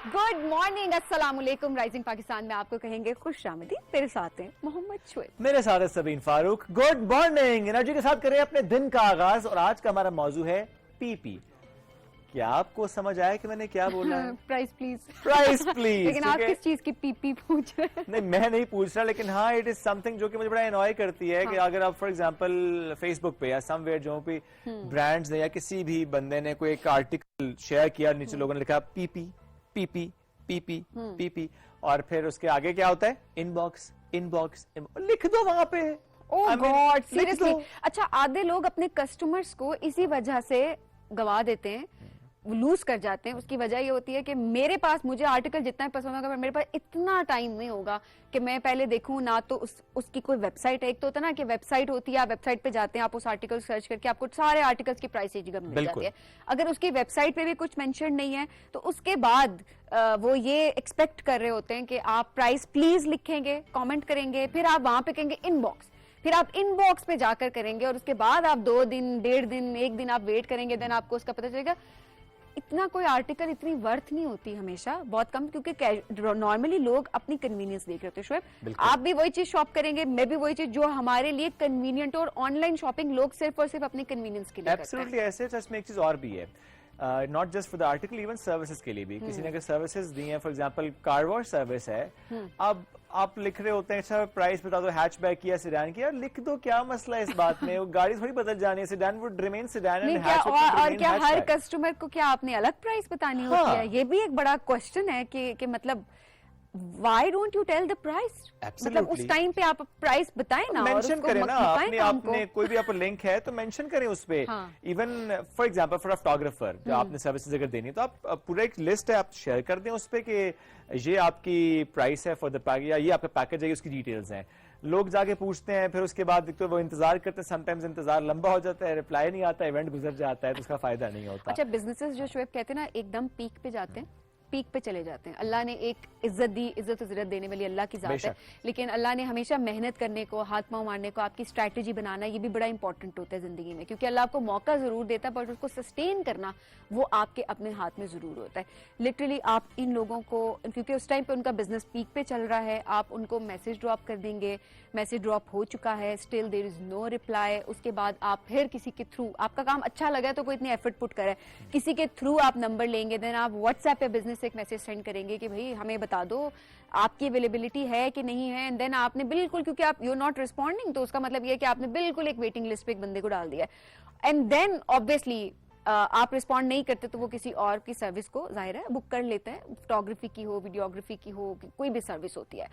Good morning, अस्सलाम वालेकुम। Rising Pakistan में आपको कहेंगे खुश आमदीद। मेरे साथ हैं मोहम्मद शुएब, मेरे साथ है Sabeen Farooq. Good morning. Energy के साथ करें अपने दिन का आगाज और आज का हमारा मौजू है पीपी। क्या आपको समझ आया कि मैंने क्या बोला है? Price please, price please. लेकिन आप किस चीज की पीपी पूछ रहे हैं? नहीं, मैं नहीं पूछ रहा, लेकिन हाँ इट इज समथिंग जो कि मुझे बड़ा एनॉय करती है कि अगर आप फॉर एग्जांपल फेसबुक पे या समवेयर जो भी ब्रांड्स ने या किसी भी बंदे ने कोई एक आर्टिकल शेयर किया, नीचे लोगों ने लिखा पीपी पीपी पीपी पीपी और फिर उसके आगे क्या होता है? इनबॉक्स इनबॉक्स लिख दो वहां पे। ओह गॉड, सीरियसली। अच्छा, आधे लोग अपने कस्टमर्स को इसी वजह से गवा देते हैं, लूज कर जाते हैं। उसकी वजह ये होती है कि मेरे पास, मुझे आर्टिकल जितना पसंद होगा, पर मेरे पास इतना टाइम नहीं होगा कि मैं पहले देखूं ना तो उसकी कोई वेबसाइट है। एक तो होता है ना कि वेबसाइट होती है, आप वेबसाइट पे जाते हैं, आप उस आर्टिकल सर्च करके आपको सारे आर्टिकल्स की प्राइस एक जगह मिल जाती है। अगर उसकी वेबसाइट पे भी कुछ मेंशन नहीं है तो उसके बाद वो ये एक्सपेक्ट कर रहे होते हैं कि आप प्राइस प्लीज लिखेंगे, कॉमेंट करेंगे, फिर आप वहां पे कहेंगे इनबॉक्स, फिर आप इनबॉक्स पे जाकर करेंगे और उसके बाद आप 2 दिन, 1.5 दिन, 1 दिन आप वेट करेंगे, देन आपको उसका पता चलेगा। इतना कोई आर्टिकल इतनी वर्थ नहीं होती हमेशा, बहुत कम, क्योंकि नॉर्मली लोग अपनी कन्वीनियंस देख रहे होते हैं। शुएब, आप भी वही चीज शॉप करेंगे, मैं भी वही चीज जो हमारे लिए कन्वीनियंट, और ऑनलाइन शॉपिंग लोग सिर्फ और सिर्फ अपनी कन्वीनियंस के लिए करते हैं। एब्सोल्युटली ऐसे। इसमें एक चीज और भी है, not just for the article, even services के लिए भी। किसी ने अगर सर्विसेज दी हैं, for example car wash service है, अब आप लिख रहे होते हैं अच्छा प्राइस बता दो, हैचबैक की या सेडान की, यार लिख दो, क्या मसला है इस बात में? वो गाड़ी थोड़ी बदल जानी है, sedan would remain sedan and hatchback would remain और क्या हर हैचबैक। कस्टमर को क्या आपने अलग प्राइस बतानी होती है? ये भी एक बड़ा क्वेश्चन है कि मतलब Why don't you tell the price? मतलब उस टाइम पे आप प्राइस बताएं ना, मेंशन करें ना आपने कोई भी आप लिंक है तो मेंशन करें उस पे। Even for example for a photographer जो आपने सर्विसेज अगर देनी, तो आप पूरा एक लिस्ट है, आप शेयर कर दें उस पे कि ये आपकी प्राइस है फॉर द पैकेज, या ये आपका पैकेज है, उसकी डिटेल्स हैं। लोग जाके पूछते हैं, फिर उसके बाद तो वो इंतजार करते हैं, समटाइम्स इंतजार लंबा हो जाता है, रिप्लाई नहीं आता, इवेंट गुजर जाता है, तो उसका फायदा नहीं होता। अच्छा, बिजनेसेस जो शुएब कहते हैं ना, एकदम पीक पे जाते हैं, पीक पे चले जाते हैं। अल्लाह ने एक इज्जत दी, इज्जत इज्जत देने वाली अल्लाह की जात है, लेकिन अल्लाह ने हमेशा मेहनत करने को, हाथ पांव मारने को, आपकी स्ट्रैटेजी बनाना, ये भी बड़ा इंपॉर्टेंट होता है जिंदगी में, क्योंकि अल्लाह आपको मौका जरूर देता है, बट उसको सस्टेन करना वो आपके अपने हाथ में जरूर होता है। लिटरली आप इन लोगों को, क्योंकि उस टाइम पे उनका बिजनेस पीक पे चल रहा है, आप उनको मैसेज ड्रॉप कर देंगे, मैसेज ड्रॉप हो चुका है, still there is no reply, उसके बाद आप फिर किसी के थ्रू, आपका काम अच्छा लगा है तो कोई इतनी एफर्ट पुट करे, किसी के थ्रू आप नंबर लेंगे, देन आप व्हाट्सएप पे बिजनेस से एक मैसेज सेंड करेंगे कि भाई हमें बता दो आपकी अवेलेबिलिटी है कि नहीं है, एंड देन आपने बिल्कुल, क्योंकि आप यू नॉट रिस्पॉन्डिंग, तो उसका मतलब ये है कि आपने बिल्कुल एक वेटिंग लिस्ट पे एक बंदे को डाल दिया, एंड देन ऑब्वियसली आप रिस्पॉन्ड नहीं करते तो वो किसी और की सर्विस को जाहिर है बुक कर लेते हैं, फोटोग्राफी की हो, वीडियोग्राफी की हो, कोई भी सर्विस होती है।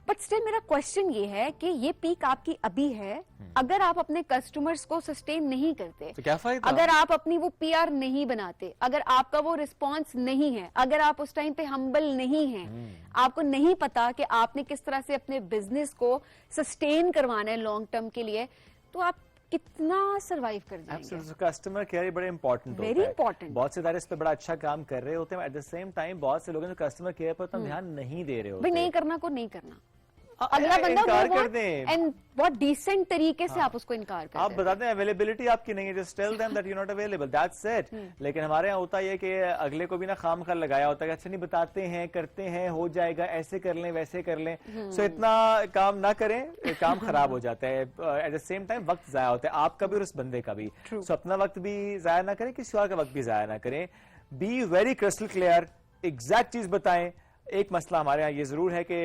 बट स्टिल मेरा क्वेश्चन ये है कि ये पीक आपकी अभी है, अगर आप अपने कस्टमर्स को सस्टेन नहीं करते तो क्या फायदा? अगर आप अपनी वो पीआर नहीं बनाते, अगर आपका वो रिस्पॉन्स नहीं है, अगर आप उस टाइम पे हम्बल नहीं है, आपको नहीं पता कि आपने किस तरह से अपने बिजनेस को सस्टेन करवाना है लॉन्ग टर्म के लिए, तो आप कितना सरवाइव कर जाएंगे? कस्टमर केयर बड़ा इंपॉर्टेंट होता है, वेरी इंपॉर्टेंट। बहुत से इदारे इस पे बड़ा अच्छा काम कर रहे होते हैं, एट द सेम टाइम बहुत से लोग जो कस्टमर केयर पर उतना ध्यान नहीं दे रहे होते। भाई नहीं करना को नहीं करना, अगला बंदा इनकार कर दें, एंड बहुत डिसेंट तरीके से आप उसको इनकार कर आप बताते हैं अवेलेबिलिटी आपकी नहीं है, just tell them that you not available, that's it. लेकिन हमारे यहाँ होता है कि अगले को भी ना खामखा लगाया होता है, अच्छा नहीं बताते हैं, करते हैं, हो जाएगा, ऐसे कर लें, वैसे कर लें। सो इतना काम ना करें, काम खराब हो जाता है, एट द सेम टाइम वक्त जाया होता है आपका भी और उस बंदे का भी। सो अपना वक्त भी जाया ना करें, किसी और का वक्त भी जाया ना करें। Be very crystal clear, exact चीज बताएं। एक मसला हमारे यहाँ ये जरूर है कि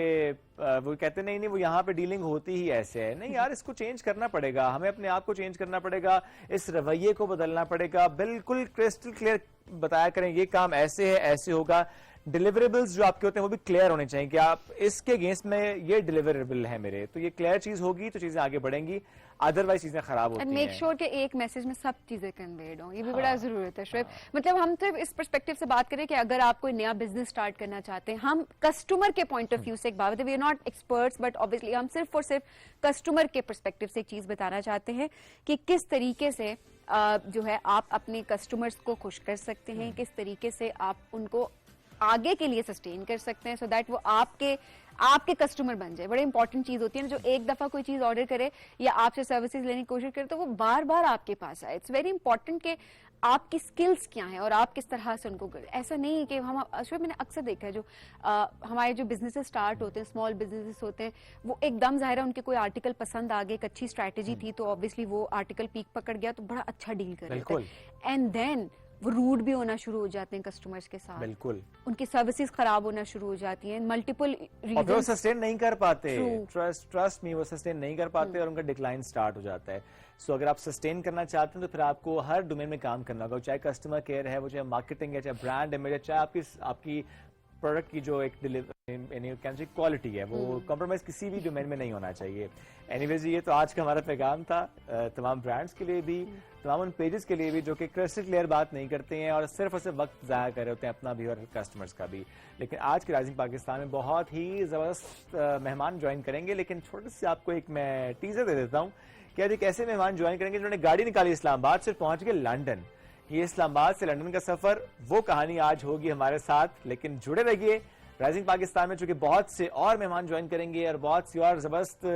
वो कहते नहीं वो यहाँ पे डीलिंग होती ही ऐसे है, नहीं यार इसको चेंज करना पड़ेगा, हमें अपने आप को चेंज करना पड़ेगा, इस रवैये को बदलना पड़ेगा। बिल्कुल क्रिस्टल क्लियर बताया करें, ये काम ऐसे है, ऐसे होगा। डिलीवरेबल्स जो आपके होते हैं वो भी क्लियर होने चाहिए कि आप इसके अगेंस्ट में ये डिलीवरेबल है मेरे, तो ये क्लियर चीज होगी तो चीजें आगे बढ़ेंगी, अदरवाइज चीजें खराब होती हैं। मेक श्योर कि एक मैसेज में सब चीजें कन्वेड हो, ये भी बड़ा जरूरत है शुएब। मतलब हम सिर्फ इस पर्सपेक्टिव से बात करें कि अगर आप कोई नया बिजनेस स्टार्ट करना चाहते हैं, हम कस्टमर के पॉइंट ऑफ व्यू से एक बात है, we are not experts, but obviously हम सिर्फ और सिर्फ कस्टमर के पर्सपेक्टिव से एक चीज बताना चाहते हैं कि किस तरीके से जो है आप अपने कस्टमर्स को खुश कर सकते हैं, किस तरीके से आप उनको आगे के लिए सस्टेन कर सकते हैं, सो दैट वो आपके कस्टमर बन जाए। बड़ी इंपॉर्टेंट चीज होती है ना, जो एक दफा कोई चीज ऑर्डर करे या आपसे सर्विसेज लेने की कोशिश करे तो वो बार बार आपके पास आए। इट्स वेरी इंपॉर्टेंट कि आपकी स्किल्स क्या हैं और आप किस तरह से उनको ऐसा नहीं है कि हम अशोक मैंने अक्सर देखा है जो हमारे जो बिजनेसेस स्टार्ट होते हैं स्मॉल बिजनेसेस होते हैं वो एकदम ज़ाहिर है उनके कोई आर्टिकल पसंद आ गया एक अच्छी स्ट्रैटेजी थी तो ऑब्वियसली वो आर्टिकल पीक पकड़ गया तो बड़ा अच्छा डील कर रहे थे एंड देन वो रूड भी होना शुरू हो जाते हैं कस्टमर्स के साथ बिल्कुल उनकी सर्विसेज खराब होना शुरू हो जाती हैं मल्टीपल और वो सस्टेन नहीं कर पाते ट्रस्ट मी वो सस्टेन नहीं कर पाते और उनका डिक्लाइन स्टार्ट हो जाता है सो अगर आप सस्टेन करना चाहते हैं तो फिर आपको हर डोमेन में काम करना होगा चाहे कस्टमर केयर है वो चाहे मार्केटिंग है चाहे ब्रांड इमेज है चाहे आपकी प्रोडक्ट की जो एक क्वालिटी है वो कॉम्प्रोमाइज किसी भी डोमेन में नहीं होना चाहिए एनीवेज ये तो आज का हमारा पैगाम था तमाम ब्रांड्स के लिए भी तमाम उन पेजेस के लिए भी जो कि क्रिस्टल क्लियर बात नहीं करते हैं और सिर्फ वक्त ज़ाया कर रहे होते हैं अपना भी और कस्टमर्स का भी लेकिन आज के राइजिंग पाकिस्तान में बहुत ही ज़बरदस्त मेहमान ज्वाइन करेंगे लेकिन छोटे से आपको एक मैं टीजर दे देता हूँ कि आज एक ऐसे मेहमान ज्वाइन करेंगे जिन्होंने गाड़ी निकाली इस्लामाबाद से पहुंच गए लंदन ये इस्लामाबाद से लंदन का सफर वो कहानी आज होगी हमारे साथ लेकिन जुड़े रहिए राइजिंग पाकिस्तान में चूंकि बहुत से और मेहमान ज्वाइन करेंगे और बहुत सी और जबरदस्त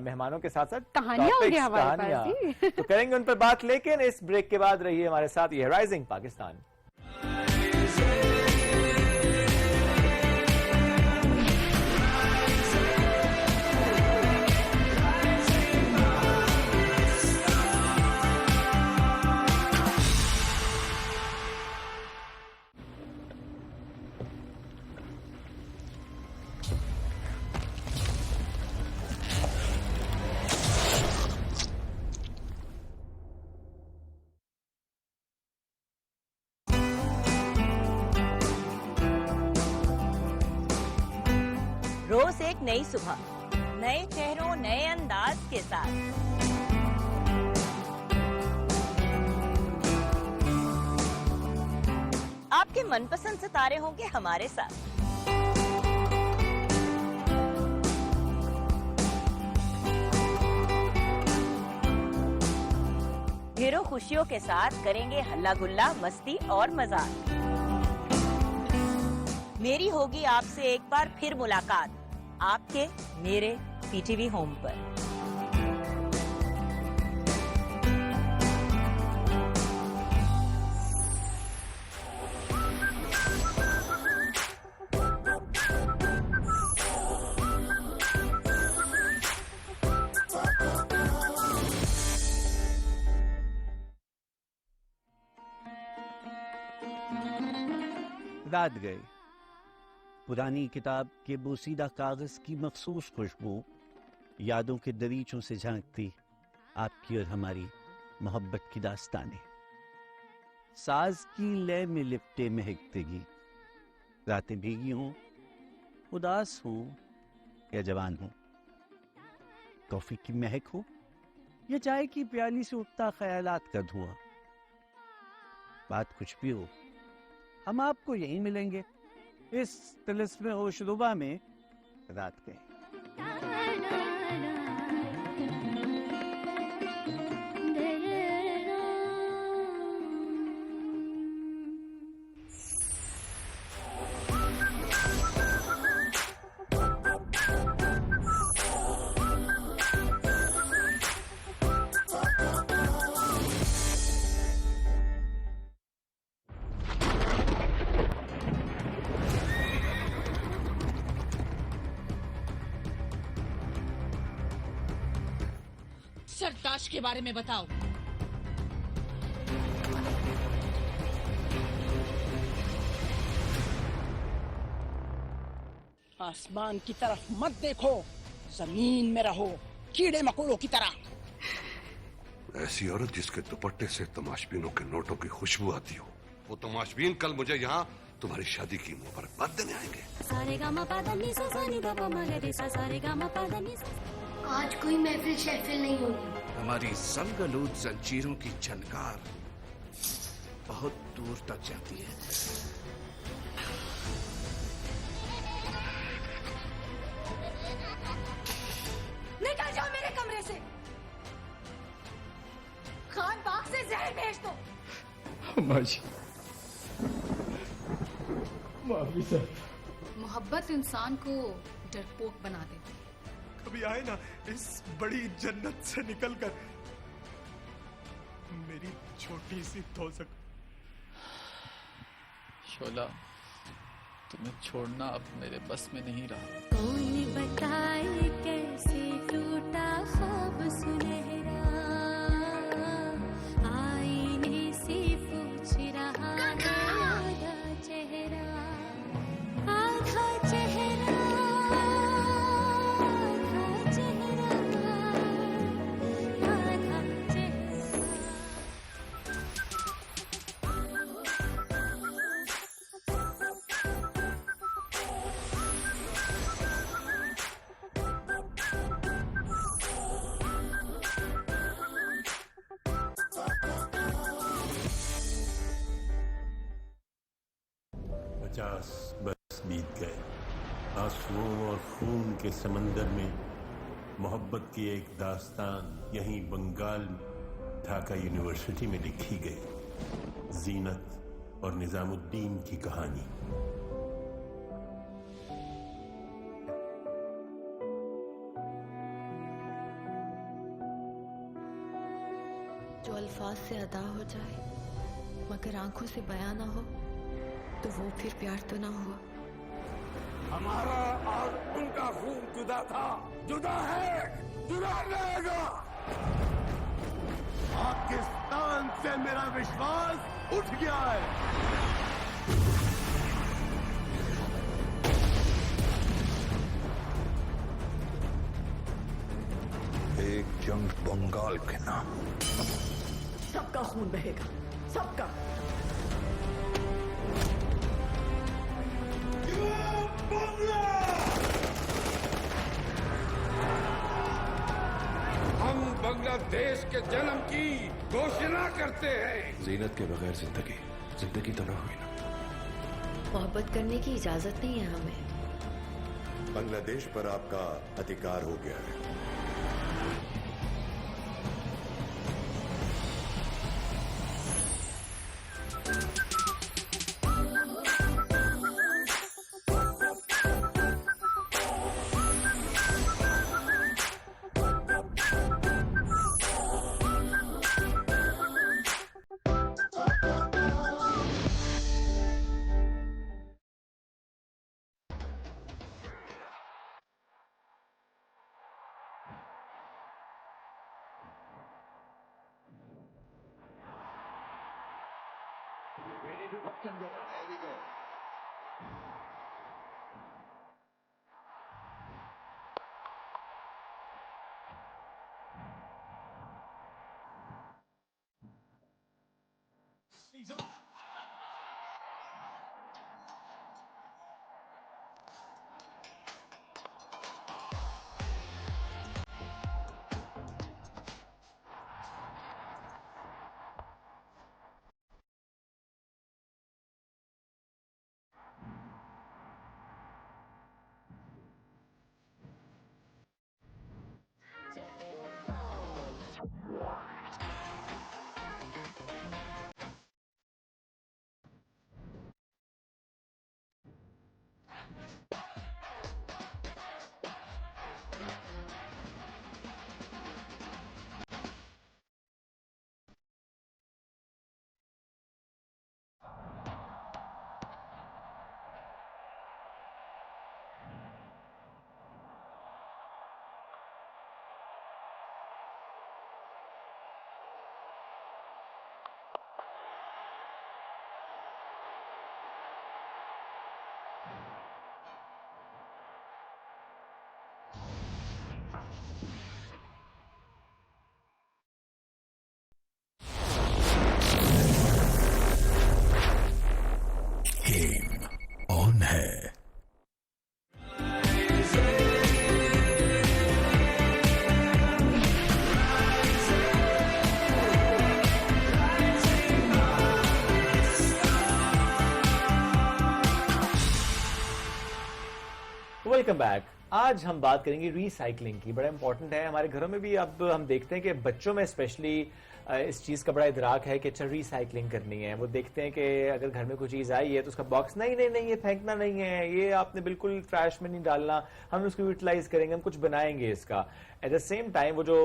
मेहमानों के साथ साथ कहानियां तो करेंगे उन पर बात लेकिन इस ब्रेक के बाद रहिए हमारे साथ ये राइजिंग पाकिस्तान रोज एक नई सुबह नए चेहरों नए अंदाज के साथ आपके मनपसंद सितारे होंगे हमारे साथ ढेरों खुशियों के साथ करेंगे हल्ला गुल्ला मस्ती और मजाक मेरी होगी आपसे एक बार फिर मुलाकात आपके मेरे पीटीवी होम पर रात गए पुरानी किताब के बोसीदा कागज की मखसूस खुशबू यादों के दरीचों से झांकती आपकी और हमारी मोहब्बत की दास्तानें साज की लय में लिपटे महकते गीत रातें भीगी हों उदास हो या जवान हो कॉफी की महक हो या चाय की प्याली से उठता ख्यालात का धुआं बात कुछ भी हो हम आपको यहीं मिलेंगे इस तिलिस्म होशरुबा में रात गए सरताज के बारे में बताओ आसमान की तरफ मत देखो जमीन में रहो कीड़े मकोड़ों की तरह ऐसी औरत जिसके दुपट्टे से तमाशबीनों के नोटों की खुशबू आती हो वो तमाशबीन कल मुझे यहाँ तुम्हारी शादी की मुबारकबाद देने आएंगे आज कोई महफिल शहफिल नहीं होगी हमारी सलगलूद जंजीरों की झनकार बहुत दूर तक जाती है निकल जाओ मेरे कमरे से खान बाग से जहर भेज दो माफी सर मोहब्बत इंसान को डरपोक बना देती कभी आए ना इस बड़ी जन्नत से निकलकर मेरी छोटी सी दोजख। शोला, तुम्हें छोड़ना अब मेरे बस में नहीं रहा। कौन बताए कैसे टूटा ख्वाब सुनहरा, आईने से पूछ रहा है आधा चेहरा, आधा चेहरा, आधा चेहरा, आधा चेहरा। पचास बरस बीत गए। आंसुओं और खून के समंदर में मोहब्बत की एक दास्तान यहीं बंगाल ढाका यूनिवर्सिटी में लिखी गई। जीनत और निजामुद्दीन की कहानी। जो अल्फाज से अदा हो जाए मगर आंखों से बयां ना हो तो वो फिर प्यार तो ना हुआ। हमारा और उनका खून जुदा था, जुदा है, जुदा रहेगा। पाकिस्तान से मेरा विश्वास उठ गया है। एक जंग बंगाल के नाम। सबका खून बहेगा, सबका। हम बांग्लादेश के जन्म की घोषणा करते हैं। जीनत के बगैर जिंदगी, जिंदगी तो ना हुई ना। मोहब्बत करने की इजाजत नहीं है हमें। बांग्लादेश पर आपका अधिकार हो गया है। Welcome back. आज हम बात करेंगे रिसाइकलिंग की। बड़ा इंपॉर्टेंट है। हमारे घरों में भी अब हम देखते हैं कि बच्चों में स्पेशली इस चीज का बड़ा इदराक है कि अच्छा रिसाइकलिंग करनी है। वो देखते हैं कि अगर घर में कोई चीज आई है तो उसका बॉक्स नहीं नहीं नहीं ये फेंकना नहीं है, ये आपने बिल्कुल ट्रैश में नहीं डालना, हम उसको यूटिलाइज करेंगे, हम कुछ बनाएंगे इसका। एट द सेम टाइम वो जो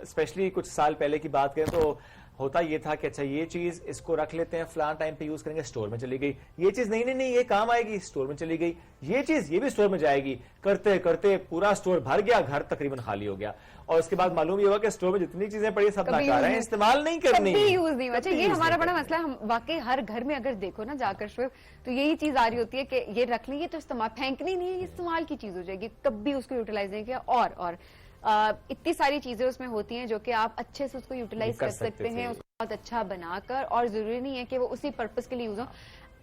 स्पेशली कुछ साल पहले की बात करें तो होता ये था कि अच्छा ये चीज इसको रख लेते हैं, फलान टाइम पे यूज करेंगे, स्टोर में चली गई। ये चीज नहीं नहीं नहीं ये काम आएगी, स्टोर में चली गई। ये चीज ये भी स्टोर में जाएगी, करते करते पूरा स्टोर भर गया, घर तकरीबन खाली हो गया। और उसके बाद मालूम ये हुआ कि स्टोर में जितनी चीजें पड़ी सब नाकार हैं, इस्तेमाल नहीं करनी, कभी यूज नहीं। अच्छा, कभी ये use हमारा नहीं बड़ा करनी। मसला है। हम वाकई हर घर में अगर देखो ना जाकर शुभ, तो यही चीज आ रही होती है कि ये रख ली, ये तो इस्तेमाल, फेंकनी नहीं है, ये इस्तेमाल की चीज हो जाएगी, कभी उसको यूटिलाइज नहीं किया। और इतनी सारी चीजें उसमें होती हैं जो कि आप अच्छे से उसको यूटिलाइज कर सकते हैं, उसको बहुत अच्छा बनाकर। और जरूरी नहीं है कि वो उसी पर्पस के लिए यूज हो।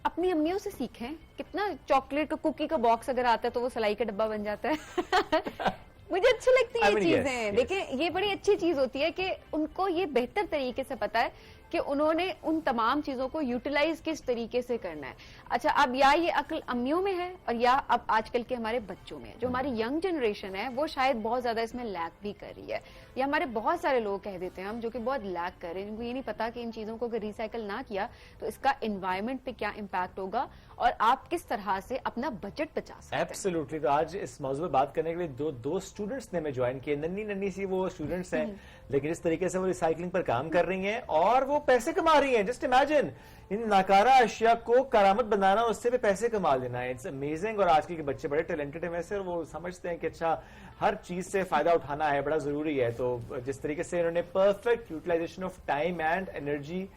अपनी अम्मियों से सीखें, कितना चॉकलेट का कुकी का बॉक्स अगर आता है तो वो सलाई का डब्बा बन जाता है। मुझे अच्छी लगती है ये चीजें। देखिए, ये बड़ी अच्छी चीज होती है कि उनको ये बेहतर तरीके से पता है कि उन्होंने उन तमाम चीजों को यूटिलाइज किस तरीके से करना है। अच्छा, अब या ये अक्ल अम्मियों में है और या अब आजकल के हमारे बच्चों में है। जो हमारी यंग जनरेशन है वो शायद बहुत ज्यादा इसमें लैक भी कर रही है, या हमारे बहुत सारे लोग कह देते हैं हम जो कि बहुत लैक कर रहे हैं, जिनको ये नहीं पता कि इन चीजों को अगर रिसाइकल ना किया तो इसका एनवायरमेंट पे क्या इम्पैक्ट होगा और आप किस तरह से अपना बजट बचा सकते हैं। एब्सोल्युटली। तो आज इस मौजूद पर बात करने के लिए दो स्टूडेंट्स ने हमें ज्वाइन किए। नन्ही नन्ही सी वो स्टूडेंट्स हैं, लेकिन इस तरीके से वो रिसाइकलिंग पर काम कर रही हैं और वो पैसे कमा रही हैं। जस्ट इमेजिन, इन नाकारा अशिया को करामत बनाना और उससे भी पैसे कमा लेना है। It's amazing. और आजकल के बच्चे बड़े टैलेंटेड हैं वैसे, और वो समझते हैं कि अच्छा हर चीज से फायदा उठाना है, बड़ा जरूरी है। तो जिस तरीके से इन्होंने perfect utilization of time and energy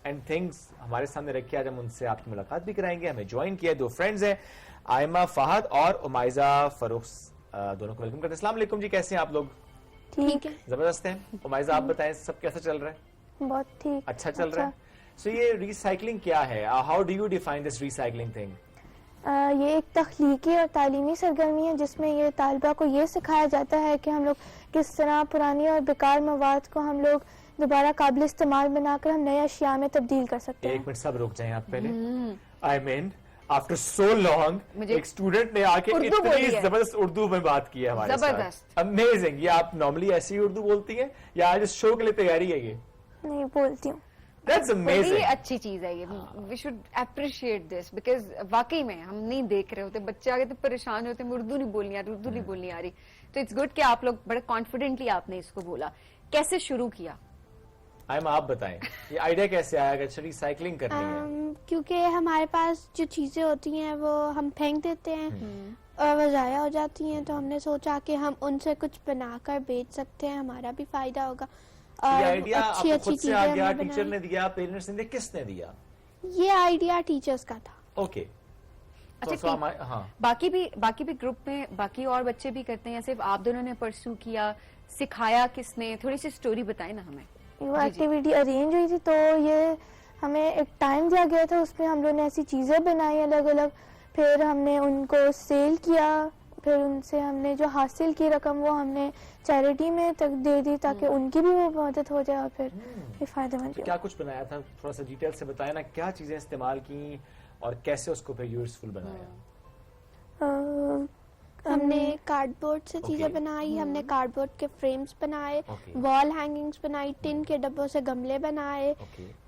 and things हमारे सामने रखी, आज हम उनसे आपकी मुलाकात भी कराएंगे। हमें ज्वाइन किया दो फ्रेंड्स हैं, आयमा फहद और उमाइजा फरूख। दोनों को वेलकम करते हैं। अस्सलाम वालेकुम जी, कैसे हैं आप लोग? ठीक है, जबरदस्त हैं। उमाइजा, आप बताएं सब कैसा चल रहा है? बहुत ठीक, अच्छा चल रहा है। सो ये रिसाइकलिंग क्या है? How do you define this recycling thing? ये एक तख्लीकी और तालीमी सरगर्मी है जिसमें ये तालिबा को ये सिखाया जाता है कि हम लोग किस तरह पुरानी और बेकार मवाद को हम लोग दोबारा काबिल इस्तेमाल बनाकर हम नए अशिया में तब्दील कर सकते हैं। एक मिनट सब रुक जाएं आप पहले। I mean after so long एक स्टूडेंट ने आके इतनी जबरदस्त उर्दू में बात की है हमारे साथ। अमेजिंग। ये आप नॉर्मली ऐसी उर्दू बोलती हैं या आज इस शो के लिए तैयारी है? ये नहीं बोलती हूँ। That's amazing. बड़ी अच्छी चीज है ये। We should appreciate this because वाकई में हम नहीं देख रहे होते, बच्चे आगे तो परेशान होते हैं, उर्दू नहीं बोलनी आ रही, उर्दू नहीं बोलनी आ रही। तो इट्स गुड कि आप लोग बड़े कॉन्फिडेंटली आपने इसको बोला। कैसे शुरू किया? आप बताएं ये आइडिया कैसे आया कि रिसाइकलिंग करनी है? क्योंकि हमारे पास जो चीजें होती हैं वो हम फेंक देते हैं और वो ज़ाया हो जाती हैं, तो हमने सोचा कि हम उनसे कुछ बनाकर बेच सकते हैं, हमारा भी फायदा होगा। ये आइडिया अच्छी आपको खुद से आ गया, चीजें टीचर ने दिया, पेरेंट्स ने दिया, किसने दिया? ये आइडिया टीचर्स का था। ओके। अच्छा, हाँ, बाकी भी ग्रुप में बाकी और बच्चे भी करते हैं या सिर्फ आप दोनों ने परस्यू किया? सिखाया किसने? थोड़ी सी स्टोरी बताएं ना हमें। वो एक्टिविटी अरेंज हुई थी तो ये हमें एक टाइम दिया गया था, उसमें हम लोगों ने ऐसी चीजें बनाई अलग अलग, फिर हमने उनको सेल किया, फिर उनसे हमने जो हासिल की रकम वो हमने चैरिटी में तक दे दी ताकि उनकी भी वो मदद हो जाए और फिर ये फायदेमंद। क्या कुछ बनाया था? थोड़ा सा डिटेल से बताया ना, क्या चीजें इस्तेमाल की और कैसे उसको फिर यूजफुल बनाया? हमने कार्डबोर्ड से चीजें बनाई, हमने कार्डबोर्ड के फ्रेम्स बनाए, वॉल हैंगिंग्स बनाई, टिन के डब्बों से गमले बनाए,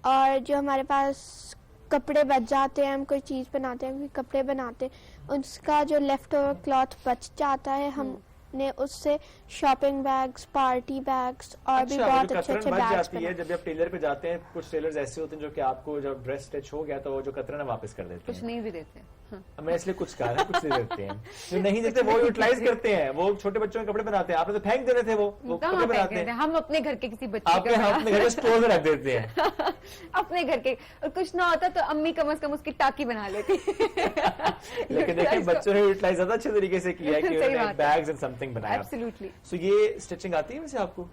और जो हमारे पास कपड़े बच जाते हैं, हम कोई चीज बनाते हैं, कपड़े बनाते, उसका जो लेफ्ट ओवर क्लॉथ बच जाता है हमने उससे शॉपिंग बैग्स, पार्टी बैग्स और भी बहुत अच्छे अच्छे बैग्स बनाए। जब आप टेलर पे जाते हैं, कुछ टेलर्स ऐसे होते हैं जो कि आपको जब ड्रेस स्टिच हो गया तो वो जो कतरन है वापस कर देते हैं, कुछ नहीं भी देते। मैं इसलिए कुछ कहा ना, कुछ नहीं देते हैं, जो नहीं देते वो यूटिलाइज करते हैं, वो छोटे बच्चों के कपड़े बनाते हैं। आपने तो फेंक देने थे वो कपड़े बनाते हैं। हम अपने घर के किसी बच्चे अपने घर के स्टोर में रख देते हैं। अपने घर के, और कुछ ना होता तो अम्मी कम से कम उसकी टाकी बना लेती। लेकिन देखिए बच्चों ने यूटिलाइज ज्यादा अच्छे तरीके से किया कि उन्होंने बैग्स एंड समथिंग बनाया। एब्सोल्युटली। सो ये स्टिचिंग आती है वैसे आपको?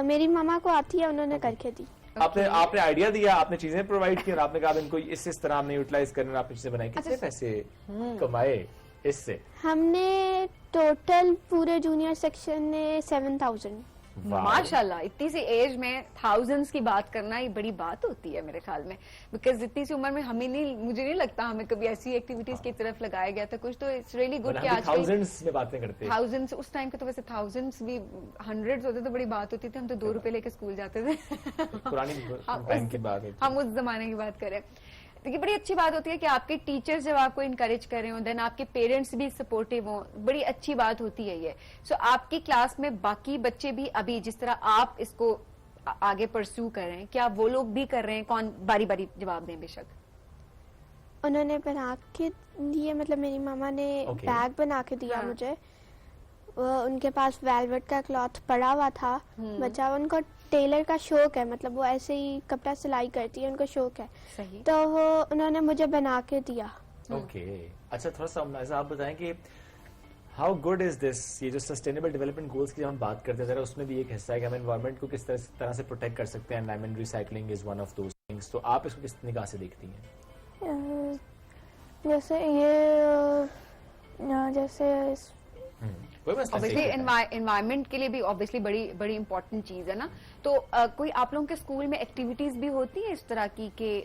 मेरी मामा को आती है, उन्होंने करके दी। आपने आइडिया दिया, आपने चीजें प्रोवाइड की और आपने कहा इनको इस तरह हमने यूटिलाइज करना, आपने चीजें बनाई। कितने पैसे कमाए इससे? हमने टोटल पूरे जूनियर सेक्शन ने 7000। माशाल्लाह, इतनी सी एज में थाउजेंड्स की बात करना ये बड़ी बात होती है मेरे ख्याल में, बिकॉज इतनी सी उम्र में मुझे नहीं लगता हमें कभी ऐसी एक्टिविटीज की तरफ लगाया गया था कुछ। तो इट्स रियली गुड कि आज थाउजेंड्स में बातें करते हैं। थाउजेंड्स उस टाइम पे तो वैसे थाउजेंड्स भी हंड्रेड्स होते तो बड़ी बात होती थी। हम तो 2 रुपए लेके स्कूल जाते थे। पुरानी टाइम की बात है, हम उस जमाने की बात करें। देखिए बड़ी अच्छी बात होती है कि आपके टीचर्स जब आपको इनकरेज कर रहे हो, देन आपके पेरेंट्स भी सपोर्टिव हो, बड़ी अच्छी बात होती है ये। सो आपकी क्लास में बाकी बच्चे भी अभी जिस तरह आप इसको आगे परस्यू कर रहे हैं, क्या वो लोग भी कर रहे हैं? कौन बारी बारी जवाब दें बेशक। उन्होंने बना के दिए, मतलब मेरी मामा ने Okay. बैग बना के दिया हाँ। मुझे। वो उनके पास वेलवेट का क्लॉथ पड़ा हुआ था बचा हुआ। उनको टेलर का शौक है, मतलब वो ऐसे ही कपड़ा सिलाई करती है, उनको शौक है, सही। तो वो उन्होंने मुझे बना के दिया। ओके अच्छा, थोड़ा सा ऐसा आप बताएं कि हाउ गुड इज दिस, ये जो सस्टेनेबल डेवलपमेंट गोल्स की जब हम बात करते हैं जरा उसमें भी एक हिस्सा है कि हम एनवायरनमेंट को किस तरह से प्रोटेक्ट कर सकते हैं। Environment recycling is one of those things, तो आप इसको किस निगाह से देखती हैं? जैसे ये जैसे कोई मसला नहीं, obviously take your time. Environment के लिए भी ऑब्वियसली बड़ी बड़ी इंपॉर्टेंट चीज है ना। तो कोई आप लोगों के स्कूल में एक्टिविटीज भी होती है इस तरह की कि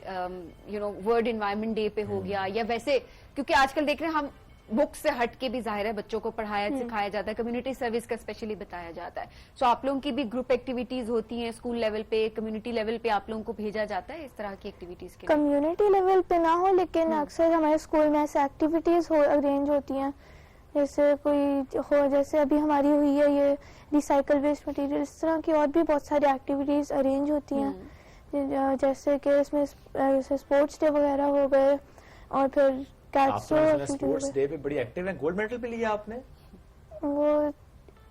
you know world environment day पे हो गया, या वैसे क्योंकि आजकल देख रहे हैं हम बुक से हट के भी जाहिर है बच्चों को पढ़ाया सिखाया जाता है, कम्युनिटी सर्विस का स्पेशली बताया जाता है। सो आप लोगों की भी ग्रुप एक्टिविटीज होती हैं स्कूल लेवल पे, कम्युनिटी लेवल पे आप लोगों को भेजा जाता है इस तरह की एक्टिविटीज के लिए? कम्युनिटी लेवल पे ना हो, लेकिन अक्सर हमारे स्कूल में ऐसे एक्टिविटीज अरेंज होती हैं, जैसे कोई हो, जैसे अभी हमारी हुई है ये रिसाइकल वेस्ट मटेरियल, इस तरह की और भी बहुत सारी एक्टिविटीज अरेंज होती हैं। जैसे कि इसमें जैसे स्पोर्ट्स डे वगैरह हो गए, और फिर स्पोर्ट्स डे पे बड़ी एक्टिव है। गोल्ड मेडल पे लिया आपने? वो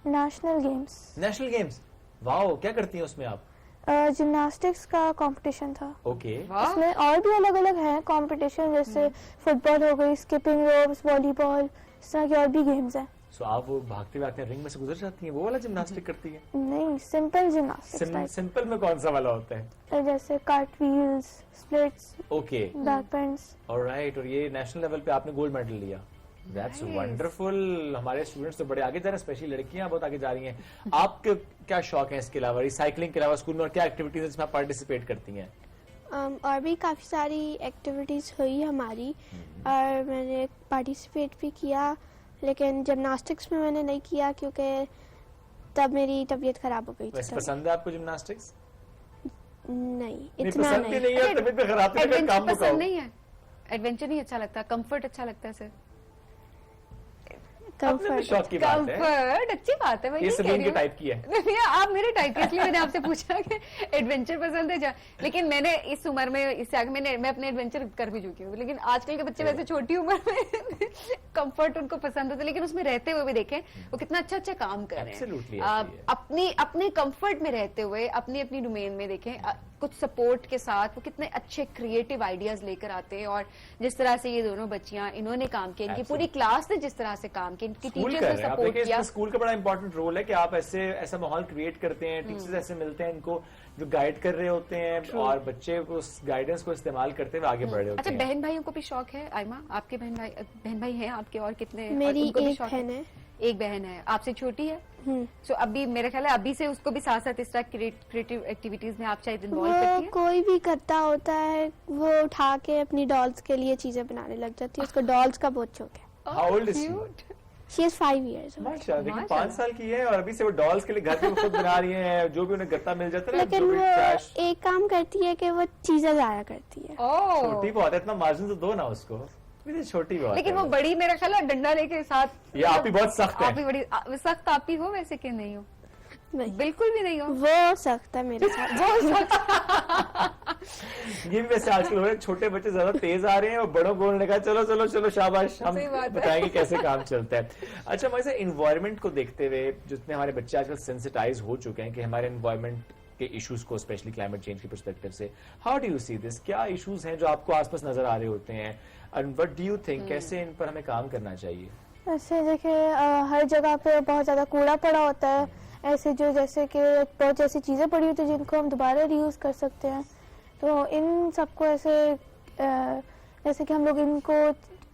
national games. National games, wow, क्या करती हैं उसमें आप? जिम्नास्टिक्स का कंपटीशन था। ओके इसमें और भी अलग अलग हैं कंपटीशन, जैसे फुटबॉल हो गई, स्किपिंग रोप्स, वॉलीबॉल, इस तरह के और भी गेम्स हैं। सो आप वो भागते भागते रिंग में से गुजर जाती हैं, वो वाला जिम्नास्टिक करती हैं? नहीं, सिंपल जिम्नास्टिक्स सिंपल में कौन सा वाला होता है? जैसे cart wheels, splits, okay back bends. Alright, और ये नेशनल लेवल पे आपने गोल्ड मेडल लिया, दैट्स वंडरफुल। हमारे स्टूडेंट्स तो बड़े आगे जा रहे हैं, स्पेशली लड़कियां बहुत आगे जा रही हैं। आपके क्या शौक है इसके अलावा, रिसाइकलिंग के अलावा स्कूल में और क्या एक्टिविटीज है जिसमें आप पार्टिसिपेट करती हैं? और भी काफ़ी सारी एक्टिविटीज़ हुई हमारी, और मैंने पार्टिसिपेट भी किया, लेकिन जिम्नास्टिक्स में मैंने नहीं किया क्योंकि तब मेरी तबीयत खराब हो गई थी। वैसे पसंद है आपको जिम्नास्टिक्स? नहीं, नहीं, इतना पसंद भी नहीं है, तबीयत खराब है, एडवेंचर काम पसंद बताओ। नहीं है? एडवेंचर नहीं अच्छा लगता, कंफर्ट अच्छा लगता है सर? अपने भी शौक की बात है, कंफर्ट अच्छी बात है भाई, ये नहीं कह सलीम रही के हूँ। टाइप की है। नहीं, आप मेरे टाइप के, इसलिए मैंने आपसे पूछा कि एडवेंचर पसंद है क्या। लेकिन मैंने इस उम्र में, इससे आगे मैं अपने एडवेंचर कर भी चुकी हूँ, लेकिन आजकल के बच्चे वैसे छोटी उम्र में कंफर्ट उनको पसंद होता है, लेकिन उसमें रहते हुए भी देखें वो कितना अच्छा अच्छा काम कर रहे Absolutely हैं। ऐसे ही है। अपने कंफर्ट में रहते हुए अपनी अपनी डोमेन में देखें, कुछ सपोर्ट के साथ वो कितने अच्छे क्रिएटिव आइडियाज लेकर आते हैं। और जिस तरह से ये दोनों बच्चियां इन्होंने काम किया, इनकी पूरी क्लास ने जिस तरह से काम किया, इनकी स्कूल टीचर्स कर ने रहे हैं आप, सपोर्ट देखिए किया। इसमें स्कूल का बड़ा इंपॉर्टेंट रोल है कि आप ऐसा माहौल क्रिएट करते हैं, टीचर्स ऐसे मिलते हैं इनको जो गाइड कर रहे होते हैं, और बच्चे को उस गाइडेंस को इस्तेमाल करते हुए आगे बढ़ रहे होते अच्छा, हैं। बहन भाइयों को भी शौक है आयमा? आपके बहन भाई हैं आपके? और कितने? मेरी और उनको भी एक शौक बहन है। एक बहन है, आपसे छोटी है? सो अभी मेरा ख्याल है अभी से उसको भी साथ साथ इस तरह क्रिएटिव एक्टिविटीज में आप शायद इन्वॉल्व करती वो हैं? कोई भी करता होता है, वो उठा के अपनी डॉल्स के लिए चीजें बनाने लग जाती है। उसको डॉल्स का बहुत शौक है। How old is she? She is 5 years old। माशाल्लाह, देखिए माशाल्लाह। 5 साल की है और अभी से वो डॉल्स के लिए घर पे वो खुद बना रही हैं, जो भी उन्हें गत्ता मिल जाता है ना, लेकिन जो भी वो trash, एक काम करती है कि वो चीजें जाया करती है। ओह, छोटी बहुत है, इतना मार्जिन तो दो ना उसको, ये छोटी बहुत लेकिन है। वो बड़ी मेरा ख्याल है डंडा लेके साथ। ये आप ही बहुत सख्त है। आप ही बड़ी सख्त आप ही हो वैसे कि नहीं हो? नहीं, बिल्कुल भी नहीं हो। वो सख्त है मेरे साथ। ये भी वैसे आजकल हो रहा है, छोटे बच्चे ज्यादा तेज आ रहे हैं और बड़ों को उन्होंने कहा चलो चलो चलो शाबाश, हम सही बात है। बताएंगे कैसे काम चलता है। अच्छा, वैसे इन्वायरमेंट को देखते हुए जितने हमारे बच्चे आजकल सेंसिटाइज हो चुके हैं कि हमारे इन्वायरमेंट के इश्यूज को, स्पेशली क्लाइमेट चेंज के पर्सपेक्टिव से, how do you see this? क्या इश्यूज हैं जो आपको आसपास नजर आ रहे होते हैं, and what do you think, कैसे इन पर हमें काम करना चाहिए? ऐसे देखिए, हर जगह पे बहुत ज्यादा कूड़ा पड़ा होता है, ऐसे जो जैसे कि बहुत ऐसी चीजें पड़ी होती है जिनको हम दोबारा रीयूज कर सकते हैं। तो इन सबको ऐसे जैसे कि हम लोग इनको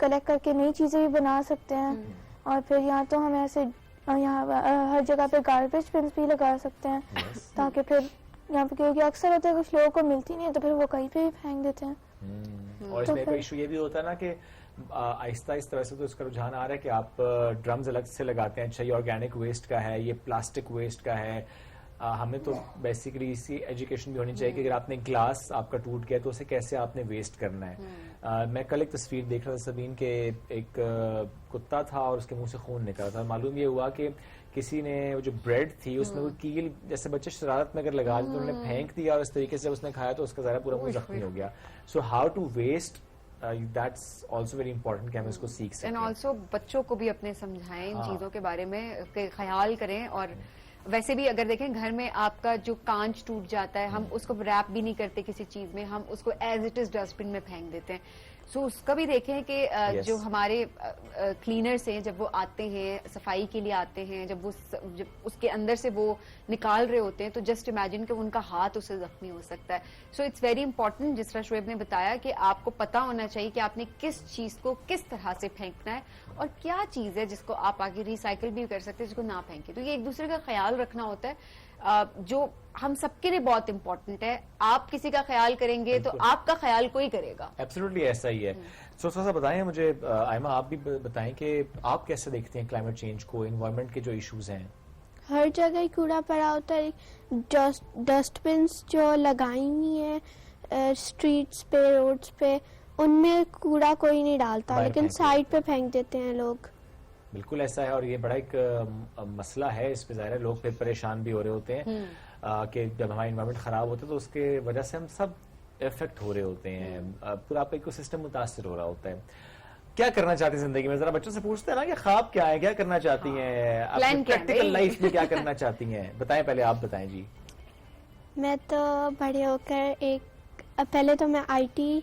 कलेक्ट करके नई चीजें भी बना सकते हैं। और फिर यहाँ तो हम ऐसे यहाँ हर जगह पे गार्बेज बिन्स भी लगा सकते हैं, ताकि फिर यहाँ पे, क्योंकि अक्सर होता है कुछ लोगों को मिलती नहीं है तो फिर वो कहीं पे भी फेंक देते हैं। और इसमें एक इशू ये भी होता है ना कि आहिस्ता इस तरह से तो इसका रुझान आ रहा है कि आप ड्रम्स अलग से लगाते हैं। अच्छा, ये ऑर्गेनिक वेस्ट का है, ये प्लास्टिक वेस्ट का है, हमें तो बेसिकली इसी एजुकेशन भी होनी चाहिए कि अगर आपने ग्लास आपका टूट गया तो उसे कैसे आपने वेस्ट करना है। मैं कल एक तस्वीर देख रहा था सबीन के, एक कुत्ता था और उसके मुंह से खून निकल रहा था। मालूम ये हुआ कि किसी ने वो जो ब्रेड थी उसमें वो कील, जैसे बच्चे शरारत में अगर लगा दी तो उन्होंने फेंक दिया और इस तरीके से उसने खाया तो उसका ज़रा पूरा मुंह जख्मी हो गया। So how to waste, that's also very important कि हम इसको सीख सकें। एंड आल्सो बच्चों को भी अपने समझाएं इन चीजों के बारे में, के ख्याल करें। और वैसे भी अगर देखें घर में आपका जो कांच टूट जाता है, हम उसको रैप भी नहीं करते किसी चीज में, हम उसको एज इट इज डस्टबिन में फेंक देते हैं। सो उसका भी देखें कि जो हमारे क्लीनर्स हैं जब वो आते हैं सफाई के लिए आते हैं, जब उसके अंदर से वो निकाल रहे होते हैं तो जस्ट इमेजिन कि उनका हाथ उससे जख्मी हो सकता है। सो इट्स वेरी इंपॉर्टेंट, जिस तरह शोएब ने बताया, कि आपको पता होना चाहिए कि आपने किस चीज को किस तरह से फेंकना है और क्या चीज है जिसको आप आगे रिसाइकिल भी कर सकते हैं, जिसको ना फेंके। तो ये एक दूसरे का ख्याल रखना होता है जो हम सबके लिए बहुत इंपॉर्टेंट है। आप किसी का ख्याल करेंगे तो आपका ख्याल कोई करेगा। एब्सोल्युटली ऐसा ही है। सो थोड़ा सा बताएं मुझे आयमा, आप भी बताएं कि आप कैसे देखते हैं क्लाइमेट चेंज को, एनवायरनमेंट के जो इश्यूज हैं। हर जगह ही कूड़ा पड़ा होता है, डस्टबिन जो लगाई हुई है स्ट्रीट्स पे, रोड्स पे, उनमें कूड़ा कोई नहीं डालता, लेकिन साइड पे फेंक देते हैं लोग। बिल्कुल ऐसा है और ये बड़ा एक मसला है। इस पे ज़ाहिर है लोग फिर परेशान भी हो रहे होते हैं कि जब हमारा एनवायरनमेंट खराब होता है तो उसके वजह से हम सब इफेक्ट हो रहे होते हैं, पूरा आपका इकोसिस्टम मुतासर हो रहा होता है। क्या करना चाहती हैं जिंदगी में? जरा बच्चों से पूछते हैं ना कि ख्वाब क्या है, क्या करना चाहती हैं, अपनी प्रैक्टिकल लाइफ में क्या करना चाहती हैं? बताएं, पहले आप बताएं जी। मैं तो बड़े होकर पहले तो मैं IT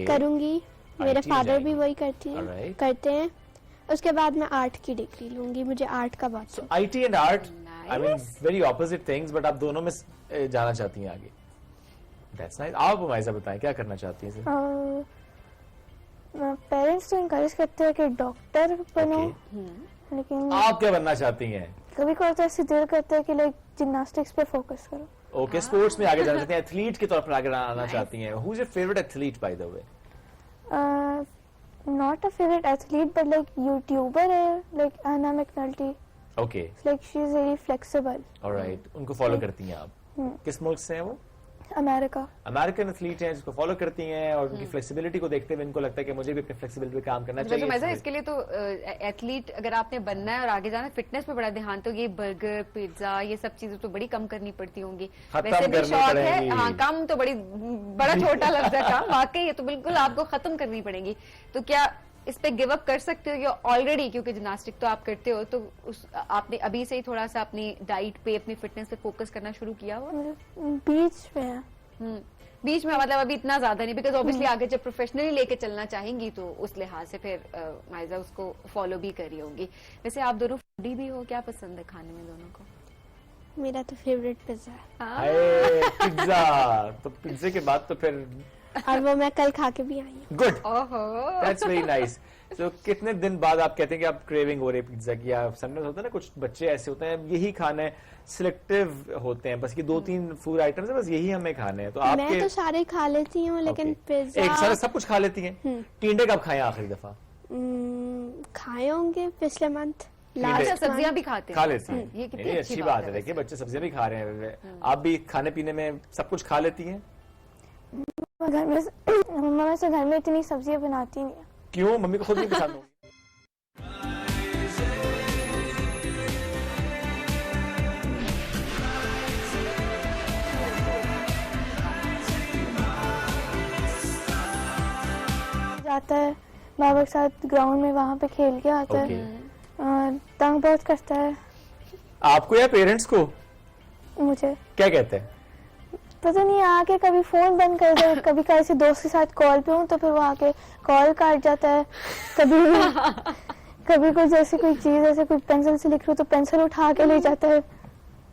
करूंगी, मेरे फादर भी वही करते हैं। उसके बाद मैं आर्ट की डिग्री लूंगी, मुझे आर्ट का बहुत शौक। IT and art, I mean very opposite things, but आप दोनों में जाना चाहती हैं आगे। That's nice. आप माइजा बताएं क्या करना चाहती हैं? पेरेंट्स तो इनकरेज करते हैं कि डॉक्टर बनो, लेकिन आप क्या बनना चाहती हैं? कभी कभी ऐसे दिल करता है कि लाइक जिम्नास्टिक्स पे फोकस करो। ओके, स्पोर्ट्स में आगे जाना चाहती हैं, एथलीट के तौर पर आगे आना चाहती हैं। Who is your favourite athlete by the way? Not a favorite athlete, but like YouTuber है, like Anna McNulty. Okay. Like she is very flexible. Alright. उनको फॉलो करती हैं आप? किस मुल्क से हैं वो? अमेरिका। अमेरिकन एथलीट हैं जिसको फॉलो करती हैं और उनकी फ्लेक्सिबिलिटी को देखते हुए इनको लगता है कि मुझे भी अपनी फ्लेक्सिबिलिटी पे काम करना चाहिए। तो इसके लिए तो एथलीट अगर आपने बनना है और आगे जाना है, फिटनेस पे बड़ा ध्यान, तो ये बर्गर, पिज्जा, ये सब चीजें तो बड़ी कम करनी पड़ती होंगी। वैसे भी शौक है, हाँ, कम तो बड़ा छोटा लफ्ज है काम, वाकई ये तो बिल्कुल आपको खत्म करनी पड़ेगी। तो क्या इस पे गिव अप कर सकते हो या ऑलरेडी, क्योंकि जिम्नास्टिक तो आप करते हो, तो आपने अभी से ही थोड़ा सा अपनी डाइट पे, अपनी फिटनेस पे फोकस करना शुरू किया हुआ? बीच में बीच में मतलब अभी इतना ज्यादा नहीं, बिकॉज ऑब्वियसली आगे जब प्रोफेशनली लेके चलना चाहेंगी तो उस लिहाज से फिर माइजा उसको फॉलो भी करी होगी। वैसे आप दोनों फूडी भी हो, क्या पसंद है खाने में दोनों को? मेरा तो फेवरेट पिज्जा है। पिज्जा, तो पिज्जे के बाद तो फिर और वो मैं कल खा के भी आई हूँ। Good, that's very nice. तो कितने दिन बाद आप कहते हैं कि आप क्रेविंग हो रही है पिज्जा की? या समटाइम्स होता है ना, कुछ बच्चे ऐसे होते हैं यही खाना है, सिलेक्टिव होते हैं, बस ये 2-3 फूड आइटम्स है, बस यही हमें खाने हैं। तो आप मैं तो सारे खा लेती हूँ, लेकिन पिज्जा एक सारे सब कुछ खा लेती हैं। टिंडे कब खाए आखिरी दफा? खाए होंगे पिछले मंथ। सब्जियां भी खाते हैं? खा लेती हैं, ये कितनी अच्छी बात है। देखिए बच्चे सब्जियां भी खा रहे हैं, आप भी खाने पीने में सब कुछ खा लेती हैं? घर में मम्मा वैसे घर में इतनी सब्जियां बनाती नहीं है। क्यों? मम्मी को खुद नहीं पसंद होगी? जाता है बाबा के साथ ग्राउंड में, वहाँ पे खेल के आता है, तंग बहुत करता है। आपको या पेरेंट्स को? मुझे। क्या कहते हैं? पता नहीं, आके कभी फोन बंद कर दे, कभी किसी दोस्त के साथ कॉल पे हूँ तो फिर वो आके कॉल काट जाता है, कभी कुछ जैसे कोई चीज, ऐसे कोई पेंसिल से लिख रही हो तो पेंसिल उठा के ले जाता है।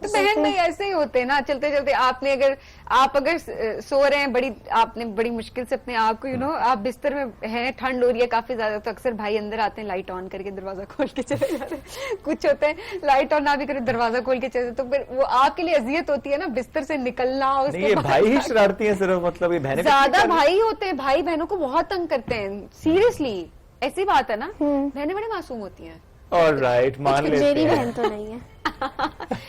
बहन भाई ऐसे ही होते हैं ना, चलते चलते आप अगर सो रहे हैं, आपने बड़ी मुश्किल से अपने आप को आप बिस्तर में हैं, ठंड हो रही है काफी ज्यादा, तो अक्सर भाई अंदर आते हैं, लाइट ऑन करके दरवाजा खोल के चले जाते हैं। कुछ होते हैं लाइट ऑन ना भी करे, दरवाजा खोल के चले, तो फिर वो आपके लिए अजियत होती है ना बिस्तर से निकलना। ये भाई ही शरारती है सिर्फ, मतलब ये बहनें ज्यादा भाई होते हैं, भाई बहनों को बहुत तंग करते हैं, सीरियसली ऐसी बात है ना। बहनें बड़ी मासूम होती हैं। ऑलराइट, मान लेते मेरी हैं। बहन तो नहीं है।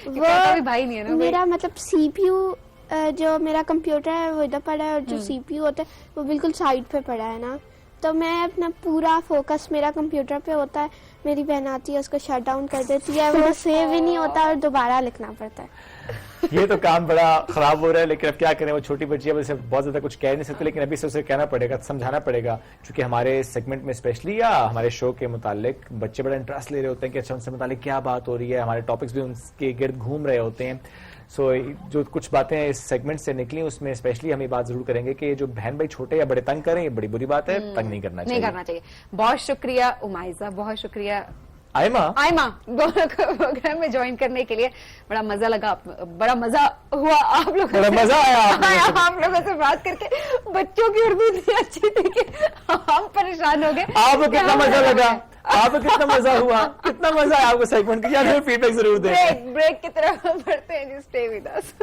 वो भी भाई नहीं है ना, मेरा मतलब सीपीयू जो मेरा कंप्यूटर है वो इधर पड़ा है और जो सीपीयू होता है वो बिल्कुल साइड पे पड़ा है ना, तो मैं अपना पूरा फोकस मेरा कंप्यूटर पे होता है। मेरी बहन आती है उसको शट डाउन कर देती है, वो सेव ही नहीं होता और दोबारा लिखना पड़ता है। ये तो काम बड़ा खराब हो रहा है, लेकिन अब क्या करें, वो छोटी बच्ची है, वैसे बहुत ज्यादा कुछ कह नहीं सकते, लेकिन अभी से उसे कहना पड़ेगा, समझाना पड़ेगा, क्योंकि हमारे सेगमेंट में स्पेशली या हमारे शो के मुतालिक बच्चे बड़ा इंटरेस्ट ले रहे होते हैं कि अच्छा उनसे मुतालिक क्या बात हो रही है, हमारे टॉपिक्स भी उनके गिर्द घूम रहे होते हैं। सो जो कुछ बातें इस सेगमेंट से निकली उसमें स्पेशली हम ये बात जरूर करेंगे कि जो बहन भाई छोटे या बड़े तंग करें, ये बड़ी बुरी बात है, तंग नहीं करना चाहिए। नहीं करना चाहिए। बहुत शुक्रिया उमाइजा, बहुत शुक्रिया आयमा दोनों को प्रोग्राम में ज्वाइन करने के लिए। बड़ा मजा लगा, बड़ा मजा हुआ आप लोगों बड़ा मजा आया आप लोगों से बात करके। बच्चों की उर्दू इतनी अच्छी थी कि हम परेशान हो गए। आपको कितना मजा लगा, आपको कितना मजा हुआ, कितना मजा आया आपको सेगमेंट का, यार फीडबैक जरूर दें। ब्रेक की तरफ बढ़ते हैं, स्टे विद अस।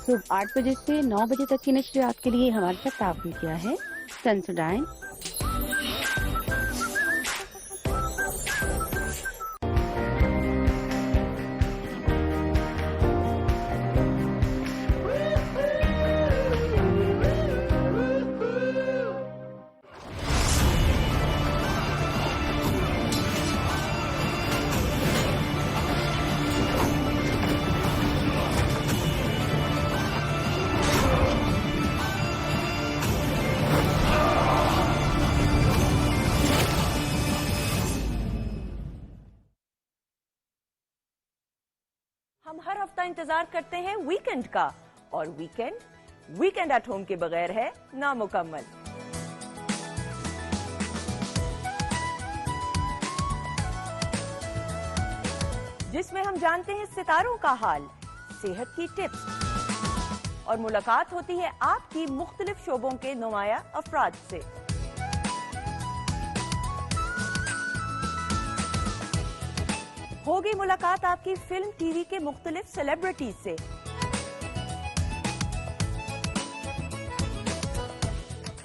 सुबह 8 बजे से 9 बजे तक की नशरियात के लिए हमारे साथ ताबी किया है सेंसोडाइन। हम हर हफ्ता इंतजार करते हैं वीकेंड का, और वीकेंड एट होम के बगैर है नामुकम्मल। जिसमें हम जानते हैं सितारों का हाल, सेहत की टिप्स और मुलाकात होती है आपकी मुख्तलिफ शोबों के नुमाया अफराद से। होगी मुलाकात आपकी फिल्म टीवी के मुख्तलिफ सेलिब्रिटीज से।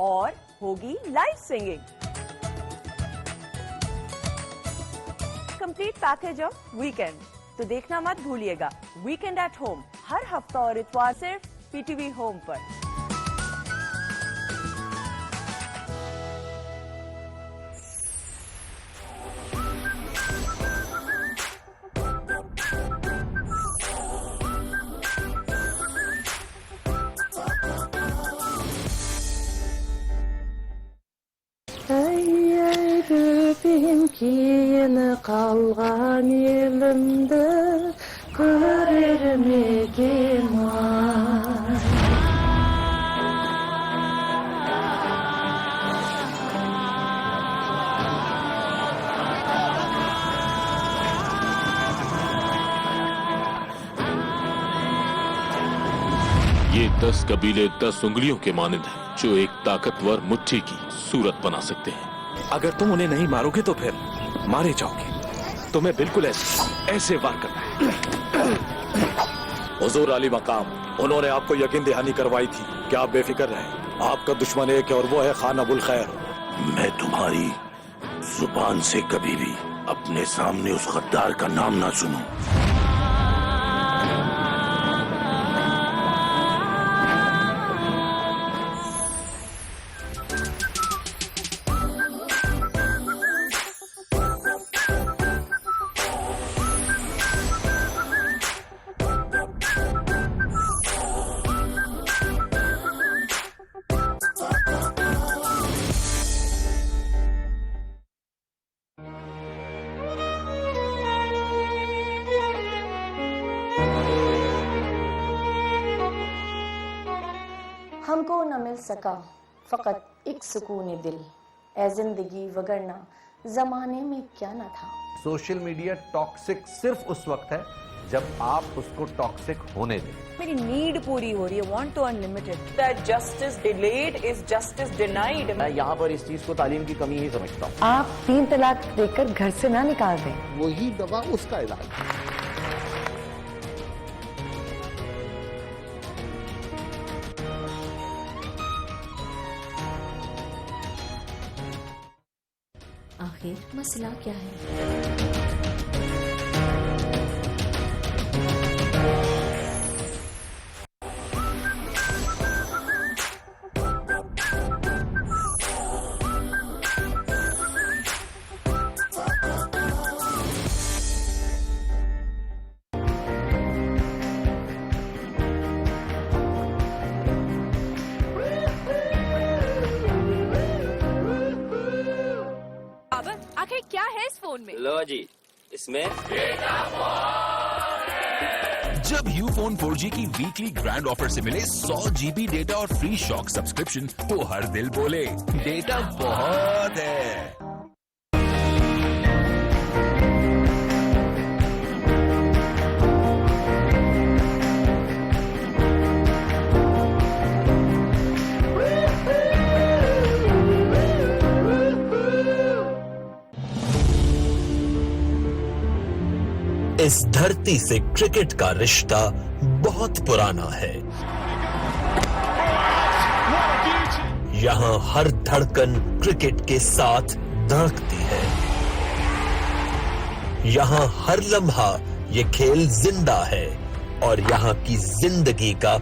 और होगी live singing. Complete package of weekend. तो देखना मत भूलिएगा वीकेंड एट होम, हर हफ्ता और इतवार सिर्फ पीटीवी होम पर। Kiyini kalgan yelimde görürüm egeman. ये 10 कबीले 10 उंगलियों के मानिंद हैं, जो एक ताकतवर मुट्ठी की सूरत बना सकते हैं। अगर तुम उन्हें नहीं मारोगे तो फिर मारे जाओगे। तुम्हें बिल्कुल ऐसे वार करना है। हुजूर अली मकाम, उन्होंने आपको यकीन दहानी करवाई थी कि आप बेफिक्र रहें। आपका दुश्मन एक है और वो है खान अबुल खैर। मैं तुम्हारी जुबान से कभी भी अपने सामने उस गद्दार का नाम ना सुनूं। हमको न मिल सका फकत एक सुकून दिल, ए जिंदगी वगरना जमाने में क्या न था। सोशल मीडिया टॉक्सिक सिर्फ उस वक्त है जब आप उसको टॉक्सिक होने दें। मेरी नीड पूरी हो रही है, want to unlimited. That justice delayed is justice denied. मैं यहाँ पर इस चीज को तालीम की कमी ही समझता हूँ। आप 3 तलाक देकर घर से ना निकाल दें। वही दवा उसका इलाज। आखिर मसला क्या है? आखिर क्या है इस फोन में? लो जी, इसमें जब यूफोन 4G की वीकली ग्रैंड ऑफर से मिले 100 GB डेटा और फ्री शॉक सब्सक्रिप्शन तो हर दिल बोले डेटा बहुत है। इस धरती से क्रिकेट का रिश्ता बहुत पुराना है। यहाँ हर धड़कन क्रिकेट के साथ धड़कती है। यहाँ हर लम्हा ये खेल जिंदा है और यहाँ की जिंदगी का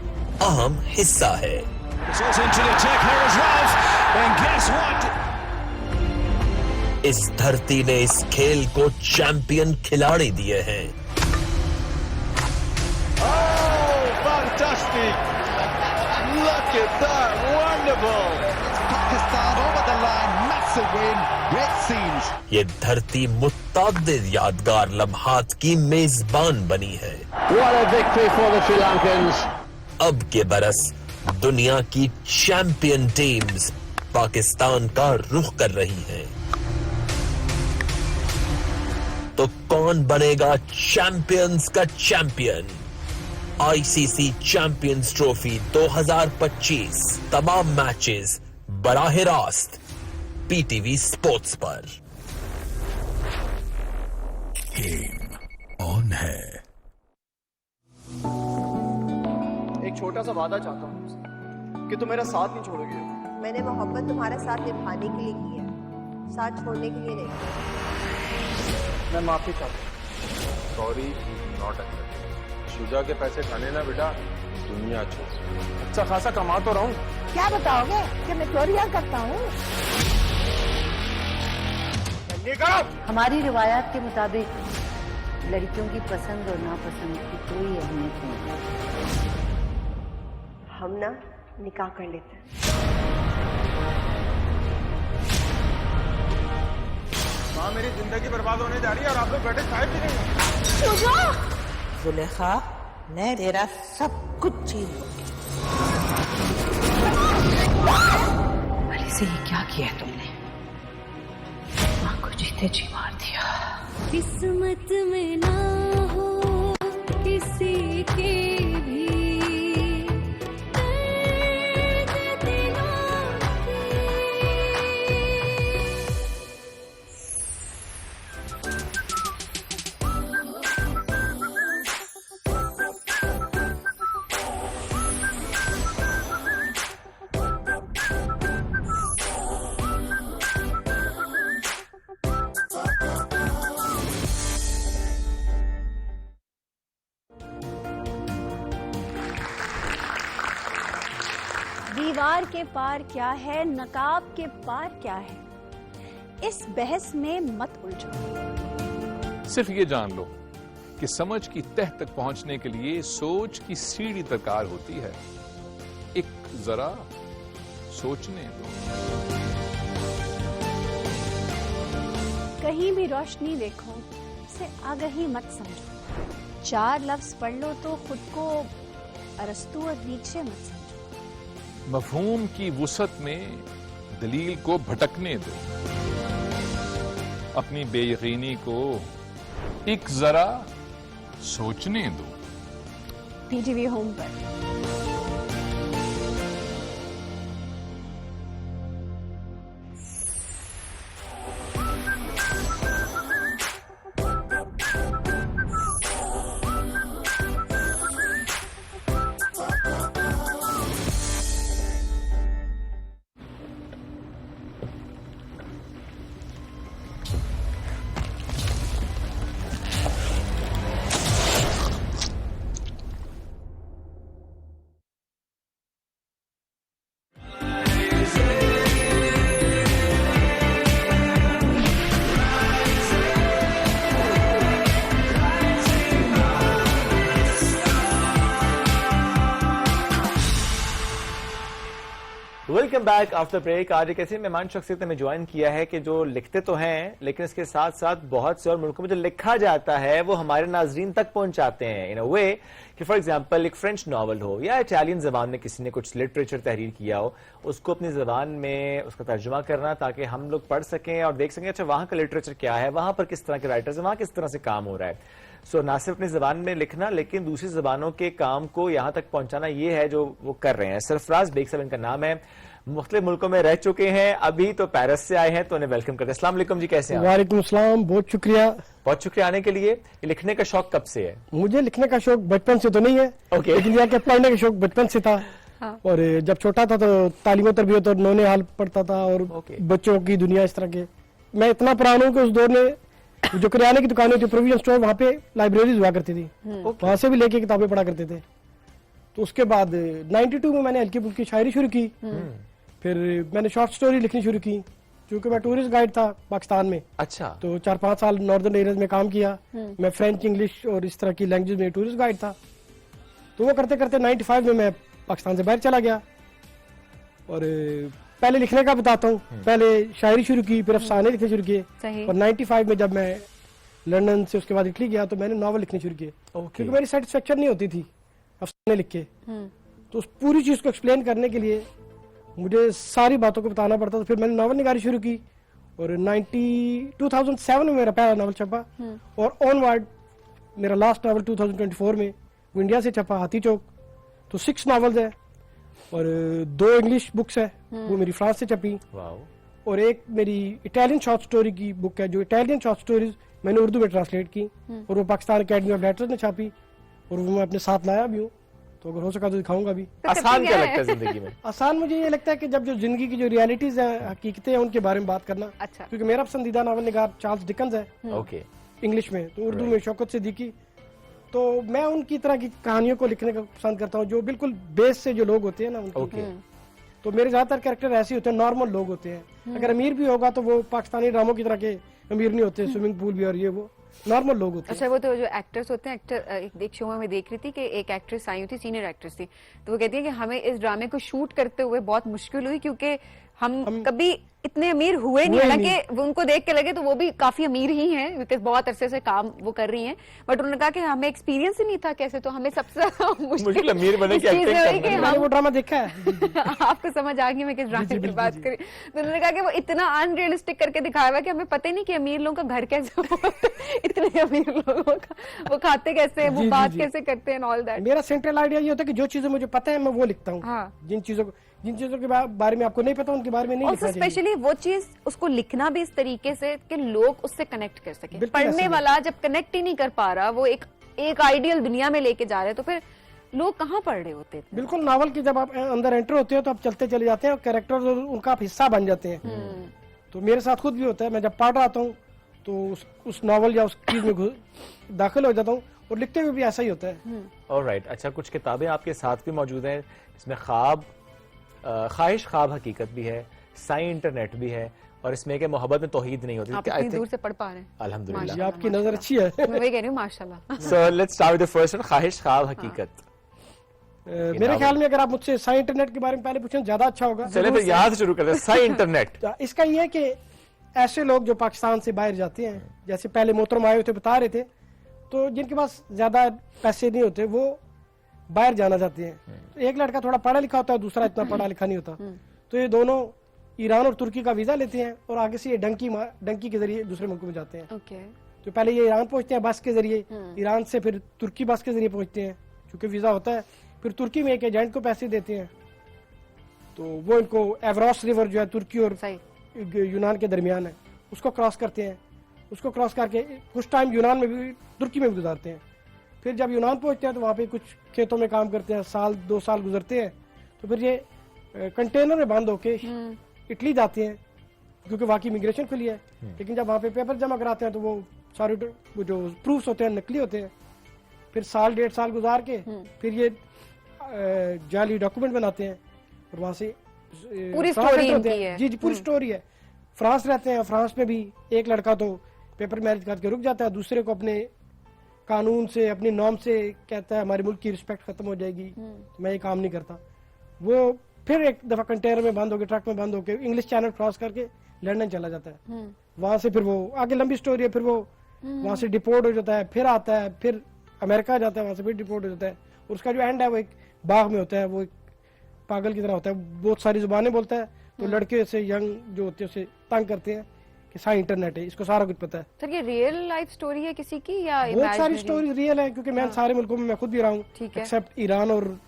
अहम हिस्सा है। इस धरती ने इस खेल को चैंपियन खिलाड़ी दिए हैं। ये धरती मुत्तादिद यादगार लम्हात की मेजबान बनी है। अब के बरस दुनिया की चैंपियन टीम्स पाकिस्तान का रुख कर रही हैं। तो कौन बनेगा चैंपियंस का चैंपियन? आईसीसी चैंपियंस ट्रॉफी 2025 तमाम मैचेस बराह रास्त पीटीवी स्पोर्ट्स पर। गेम ऑन है। एक छोटा सा वादा चाहता हूँ तुमसे कि तुम मेरा साथ नहीं छोड़ोगे। मैंने मोहब्बत तुम्हारा साथ निभाने के लिए की है, साथ छोड़ने के लिए नहीं। मैं माफी चाहता हूँ। Sorry not accepted. शुजा के पैसे खाने ना बेटा, दुनिया छोड़। अच्छा खासा कमा तो रहा हूँ। क्या बताओगे कि मैं चोरियां करता हूँ? हमारी रिवायात के मुताबिक लड़कियों की पसंद और नापसंद की कोई अहमियत नहीं। हम ना निकाह कर लेते हैं। माँ मेरी जिंदगी बर्बाद होने जा रही है और आप लोग बैठे चाय पी रहे हैं। जुलेखा मैं तेरा सब कुछ छीन लूंगी। अली से ये क्या किया तुमने? माँ को जीते जी मार दिया। किस्मत में ना हो किसी के भी दर्द दिलों के। दीवार के पार क्या है, नकाब के पार क्या है, इस बहस में मत उलझो। सिर्फ ये जान लो कि समझ की तह तक पहुंचने के लिए सोच की सीढ़ी दरकार होती है। एक जरा सोचने दो। कहीं भी रोशनी देखो, इसे आगही मत समझो। 4 लफ्ज पढ़ लो तो खुद को अरस्तू और नीचे मत समझो। मफहूम की वुसअत में दलील को भटकने दो। अपनी बेयकीनी को एक जरा सोचने दो। PTV होम पर। Welcome back after break. आज एक ऐसी मेहमान शख्सियत ने हमें ज्वाइन किया है कि जो लिखते तो हैं लेकिन इसके साथ साथ बहुत से और मुल्कों में जो लिखा जाता है वो हमारे नाजरीन तक पहुंचाते हैं इन अ वे कि फॉर एग्जांपल एक फ्रेंच नॉवल हो या इटालियन जबान में किसी ने कुछ लिटरेचर तहरीर किया हो, उसको अपनी जबान में उसका तर्जुमा करना ताकि हम लोग पढ़ सकें और देख सकें अच्छा वहां का लिटरेचर क्या है, वहां पर किस तरह के राइटर्स हैं, वहां किस तरह से काम हो रहा है। सो ना सिर्फ अपनी जबान में लिखना लेकिन दूसरी जबानों के काम को यहाँ तक पहुंचाना, ये है जो वो कर रहे हैं। सरफराज बेग साहब इनका नाम है, मुख्तलिफ मुल्कों में रह चुके हैं, अभी तो पेरिस से आए हैं, तो उन्हें वेलकम करते हैं। अस्सलाम वालेकुम जी, कैसे हैं? वालेकुम अस्सलाम, बहुत शुक्रिया। बहुत शुक्रिया आने के लिए। ये लिखने का शौक कब से है? मुझे लिखने का शौक बचपन से तो नहीं है, लेकिन यहाँ के पढ़ने का शौक बचपन से था। हाँ। और जब छोटा था तो तालीम तरबियत और नौने हाल पढ़ता था और बच्चों की दुनिया इस तरह के। मैं इतना पुराना हूँ कि उस दौर में जो किराने की दुकानें थी, प्रोविजन स्टोर, वहाँ पे लाइब्रेरीज हुआ करती थी, वहां से भी लेके किताबें पढ़ा करते थे। तो उसके बाद 92 में मैंने हल्की फुल्की शायरी शुरू की, फिर मैंने शॉर्ट स्टोरी लिखनी शुरू की क्योंकि मैं टूरिस्ट गाइड था पाकिस्तान में। अच्छा। तो 4-5 साल नॉर्दर्न एरियाज में काम किया। मैं फ्रेंच, इंग्लिश और इस तरह की लैंग्वेज में टूरिस्ट गाइड था। तो वो करते करते 95 में मैं पाकिस्तान से बाहर चला गया। और पहले लिखने का बताता हूँ, पहले शायरी शुरू की, फिर अफसाने लिखने शुरू किए। और 95 में जब मैं लंदन से उसके बाद इटली गया तो मैंने नॉवल लिखने शुरू किए क्योंकि मेरी सेटिस्फेक्शन नहीं होती थी अफसाने लिख के। तो उस पूरी चीज को एक्सप्लेन करने के लिए मुझे सारी बातों को बताना पड़ता था। फिर मैंने नॉवल निगारी शुरू की और 2007 में मेरा पहला नॉवल छपा और ऑनवर्ड मेरा लास्ट नॉवल 2024 में वो इंडिया से छपा, हाथी चौक। तो 6 नॉवल्स है और 2 इंग्लिश बुक्स है, वो मेरी फ्रांस से छपी। और एक मेरी इटालियन शॉर्ट स्टोरी की बुक है, जो इटालियन शॉर्ट स्टोरीज मैंने उर्दू में ट्रांसलेट की और वो पाकिस्तान अकेडमी ऑफ लेटर्स ने छापी और वो मैं अपने साथ लाया भी हूँ। तो अगर हो सका तो दिखाऊंगा भी। आसान क्या लगता है जिंदगी में? आसान मुझे ये लगता है कि जब जो जिंदगी की जो रियलिटीज है, हकीकतें हैं, उनके बारे में बात करना। अच्छा। क्योंकि मेरा पसंदीदा नावल निगार चार्ल्स डिकन्स है। ओके। इंग्लिश में, तो उर्दू में शौकत सिद्दीकी। तो मैं उनकी तरह की कहानियों को लिखने का पसंद करता हूँ जो बिल्कुल बेस से जो लोग होते हैं ना उनकी। तो मेरे ज्यादातर कैरेक्टर ऐसे होते हैं, नॉर्मल लोग होते हैं। अगर अमीर भी होगा तो वो पाकिस्तानी ड्रामों की तरह के अमीर नहीं होते, स्विमिंग पूल भी और ये वो नॉर्मल लोग होते हैं। अच्छा, वो तो जो एक्टर्स होते हैं, एक्टर एक शो में देख रही थी कि एक एक्ट्रेस आई हुई थी, सीनियर एक्ट्रेस थी, तो वो कहती है कि हमें इस ड्रामे को शूट करते हुए बहुत मुश्किल हुई क्योंकि हम कभी इतने अमीर हुए नहीं। हालांकि उनको देख के लगे तो वो भी काफी अमीर ही हैं बिकॉज बहुत अरसे से काम वो कर रही हैं, बट उन्होंने कहा कि हमें एक्सपीरियंस ही नहीं था कैसे, तो हमें सबसे मुश्किल अमीर बने की एक्टिंग करना है। मैंने वो ड्रामा देखा है। आपको समझ आ गई मैं किस ड्रामे की बात करी। तो उन्होंने कहा कि वो इतना अनरियलिस्टिक करके दिखाया हुआ कि हमें पता ही नहीं कि अमीर लोगों का घर कैसे होता है, इतने अमीर लोगों का वो खाते कैसे हैं, वो बात कैसे करते हैं, ऑल दैट। मेरा सेंट्रल आइडिया ये होता है कि जो चीजें मुझे पता है मैं वो लिखता हूँ। जिन चीजों के बारे में आपको नहीं पता उनके बारे में नहीं लिखना चाहिए। स्पेशली वो चीज उसको लिखना भी इस तरीके से कि लोग उससे कनेक्ट कर सके। पढ़ने वाला जब कनेक्ट ही नहीं कर पा रहा, वो एक आइडियल दुनिया में लेके जा रहे, तो फिर लोग कहाँ पढ़ रहे होते हैं? बिल्कुल, नावल की जब आप अंदर एंटर होते हो तो आप चलते चले जाते हैं और कैरेक्टर उनका आप हिस्सा बन जाते हैं। तो मेरे साथ खुद भी होता है, मैं जब पढ़ रहा हूँ तो उस नावल या उस चीज में दाखिल हो जाता हूँ और लिखते हुए भी ऐसा ही होता है। ऑलराइट। अच्छा, कुछ किताबें आपके साथ भी मौजूद हैं, इसमें ख्वाहिश ख्वाब हकीकत भी है, साई इंटरनेट भी है और इसमें के मोहब्बत में तौहीद नहीं होती। आप इतनी दूर से पढ़ पा रहे हैं, अल्हम्दुलिल्लाह। आपकी नजर अच्छी है। मैं वही कह रही हूँ, माशाल्लाह। So let's start with the first one, ख्वाहिश ख्वाब हकीकत। मेरे ख्याल में अगर आप मुझसे साई इंटरनेट के बारे में पहले पूछें ज्यादा अच्छा होगा। चलिए फिर यहाँ से शुरू करते हैं। साई इंटरनेट इसका ये है कि ऐसे लोग जो पाकिस्तान से बाहर जाते हैं, जैसे पहले मोहतरम आए थे बता रहे थे, तो जिनके पास ज्यादा पैसे नहीं होते वो बाहर जाना चाहते हैं। तो एक लड़का थोड़ा पढ़ा लिखा होता है, दूसरा इतना पढ़ा लिखा नहीं होता, तो ये दोनों ईरान और तुर्की का वीजा लेते हैं और आगे से ये डंकी के जरिए दूसरे मुल्क में जाते हैं। okay. तो तो पहले ये ईरान पहुंचते हैं बस के जरिए, ईरान से फिर तुर्की बस के जरिए पहुंचते हैं क्योंकि वीजा होता है, फिर तुर्की में एक एजेंट को पैसे देते हैं, तो वो इनको एवरोस रिवर जो है तुर्की और यूनान के दरमियान है, उसको क्रॉस करते हैं, उसको क्रॉस करके कुछ टाइम यूनान में भी तुर्की में भी गुजारते हैं। फिर जब यूनान पहुंचते हैं तो वहाँ पे कुछ खेतों में काम करते हैं, साल 2 साल गुजरते हैं, तो फिर ये कंटेनर में बंद होके इटली जाते हैं क्योंकि वहाँ की इमिग्रेशन खुली है। लेकिन जब वहाँ पे पेपर जमा कराते हैं तो वो सारे वो जो प्रूफ्स होते हैं नकली होते हैं। फिर साल 1.5 साल गुजार के फिर ये जाली डॉक्यूमेंट बनाते हैं और वहाँ से पूरी स्टोरी इनकी है। जी पूरी स्टोरी है। फ्रांस रहते हैं, फ्रांस में भी एक लड़का तो पेपर मैरिज करके रुक जाता है, दूसरे को अपने कानून से अपनी नॉर्म से कहता है हमारे मुल्क की रिस्पेक्ट खत्म हो जाएगी, तो मैं ये काम नहीं करता। वो फिर एक दफा कंटेनर में बंद होके, ट्रक में बंद होके इंग्लिश चैनल क्रॉस करके लंदन चला जाता है। वहां से फिर वो आगे लंबी स्टोरी है, फिर वो वहां से डिपोर्ट हो जाता है, फिर आता है, फिर अमेरिका जाता है, वहां से फिर डिपोर्ट हो जाता है। और उसका जो एंड है वो एक बाग में होता है, वो एक पागल की तरह होता है, बहुत सारी जुबानें बोलता है, तो लड़के से यंग जो होते हैं उसे तंग करते हैं कि सारा इंटरनेट है, इसको सारा कुछ पता है। सर ये रियल लाइफ स्टोरी है किसी की या बहुत सारी स्टोरी रियल है क्योंकि मैं सारे मुल्कों में मैं खुद भी रहा हूँ एक्सेप्ट ईरान और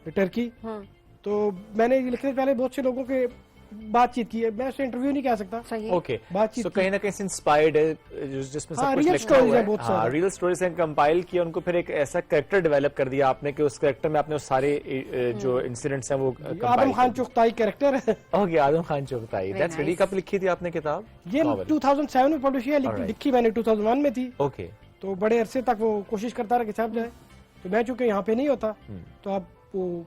टर्की। तो मैंने लिखने से पहले बहुत से लोगों के बातचीत की है, मैं उसे इंटरव्यू नहीं कह सकता। ओके, बातचीत तो कहीं ना कहीं इंस्पायर्ड है जिसमें सब कुछ लिखा हुआ है। हाँ, रियल स्टोरी से कंपाइल किया, उनको फिर एक ऐसा कैरेक्टर डेवलप कर दिया आपने कि उस कैरेक्टर में आपने उस सारे जो इंसिडेंट्स हैं वो आदम खान चुगताई कैरेक्टर है। Okay, Adam Khan Chughtai, that's really. कब लिखी थी आपने किताब? ये 2007 में पब्लिश हुई है, लिखी मैंने 2001 में थी। ओके, तो बड़े अरसे तक वो कोशिश करता रहा कि छप जाए, तो मैं चूंकि यहाँ पे नहीं होता तो आप वो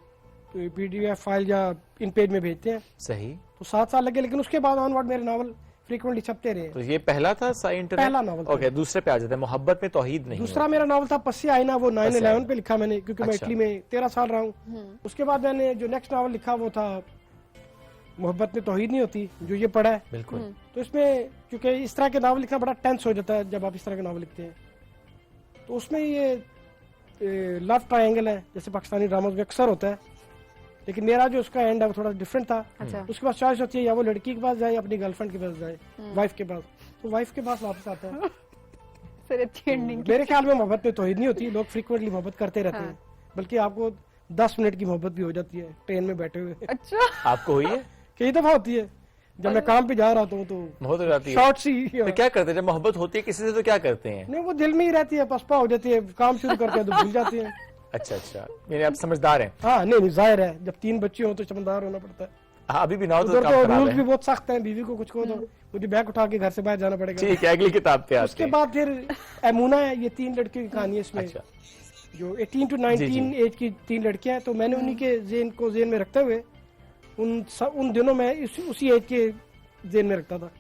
PDF फाइल या इन पेज में भेजते हैं। सही। तो 7 साल लगे, लेकिन उसके बाद ऑनवर्ड मेरे नावल फ्रीक्वेंटली छपते रहे। तो ये पहला था पहला नावल। ओके, दूसरे पे आ जाते हैं, मोहब्बत में तौहीद नहीं। दूसरा मेरा नावल था पस्सी आईना, वो 9/11 पे लिखा मैंने क्योंकि मैं इटली में 13 साल रहा हूँ। उसके बाद मैंने जो नेक्स्ट नावल लिखा वो था मोहब्बत में तौहीद नहीं होती, जो ये पढ़ा है। बिल्कुल। तो इसमें क्योंकि इस तरह के नावल लिखना बड़ा टेंस हो जाता है जब आप इस तरह के नावल लिखते हैं, तो उसमें ये लव ट्रायंगल है जैसे पाकिस्तानी ड्रामास में अक्सर होता है, लेकिन मेरा जो उसका एंड है वो थोड़ा डिफरेंट था। उसके बाद चॉइस होती है या वो लड़की के पास जाए, अपनी गर्लफ्रेंड के पास जाए, वाइफ के पास, तो वाइफ के पास वापस आता है। सर अच्छी एंडिंग। मेरे ख्याल में मोहब्बत में तौहीद नहीं होती, लोग फ्रीक्वेंटली मोहब्बत करते रहते हैं, बल्कि आपको 10 मिनट की मोहब्बत भी हो जाती है ट्रेन में बैठे हुए। अच्छा, आपको हुई है? कई दफा होती है, जब मैं काम पे जा रहा हूँ तो बहुत हो जाती है। शॉर्ट सी। तो क्या करते हैं जब मोहब्बत होती है किसी से, तो क्या करते हैं? नहीं, वो दिल में ही रहती है, पसपा हो जाती है, काम शुरू करते हैं तो भूल जाते हैं। अच्छा अच्छा, मेरे आप समझदार हैं। हाँ, नहीं जाहिर है, जब 3 बच्चे हो तो समझदार होना पड़ता है। हाँ, अभी भी ना हो तो रूल्स भी बहुत सख्त हैं, बीवी को कुछ कहो तो मुझे बैग उठा के घर से बाहर जाना पड़ेगा। ठीक है, अगली किताब पे आते हैं। उसके बाद फिर एमुना है, ये 3 लड़कियों की कहानी है इसमें। अच्छा। जो 18 to 19 एज की 3 लड़कियां हैं, तो मैंने उन्हीं के जेन में रखते हुए उन दिनों में उसी एज के जेन में रखता था।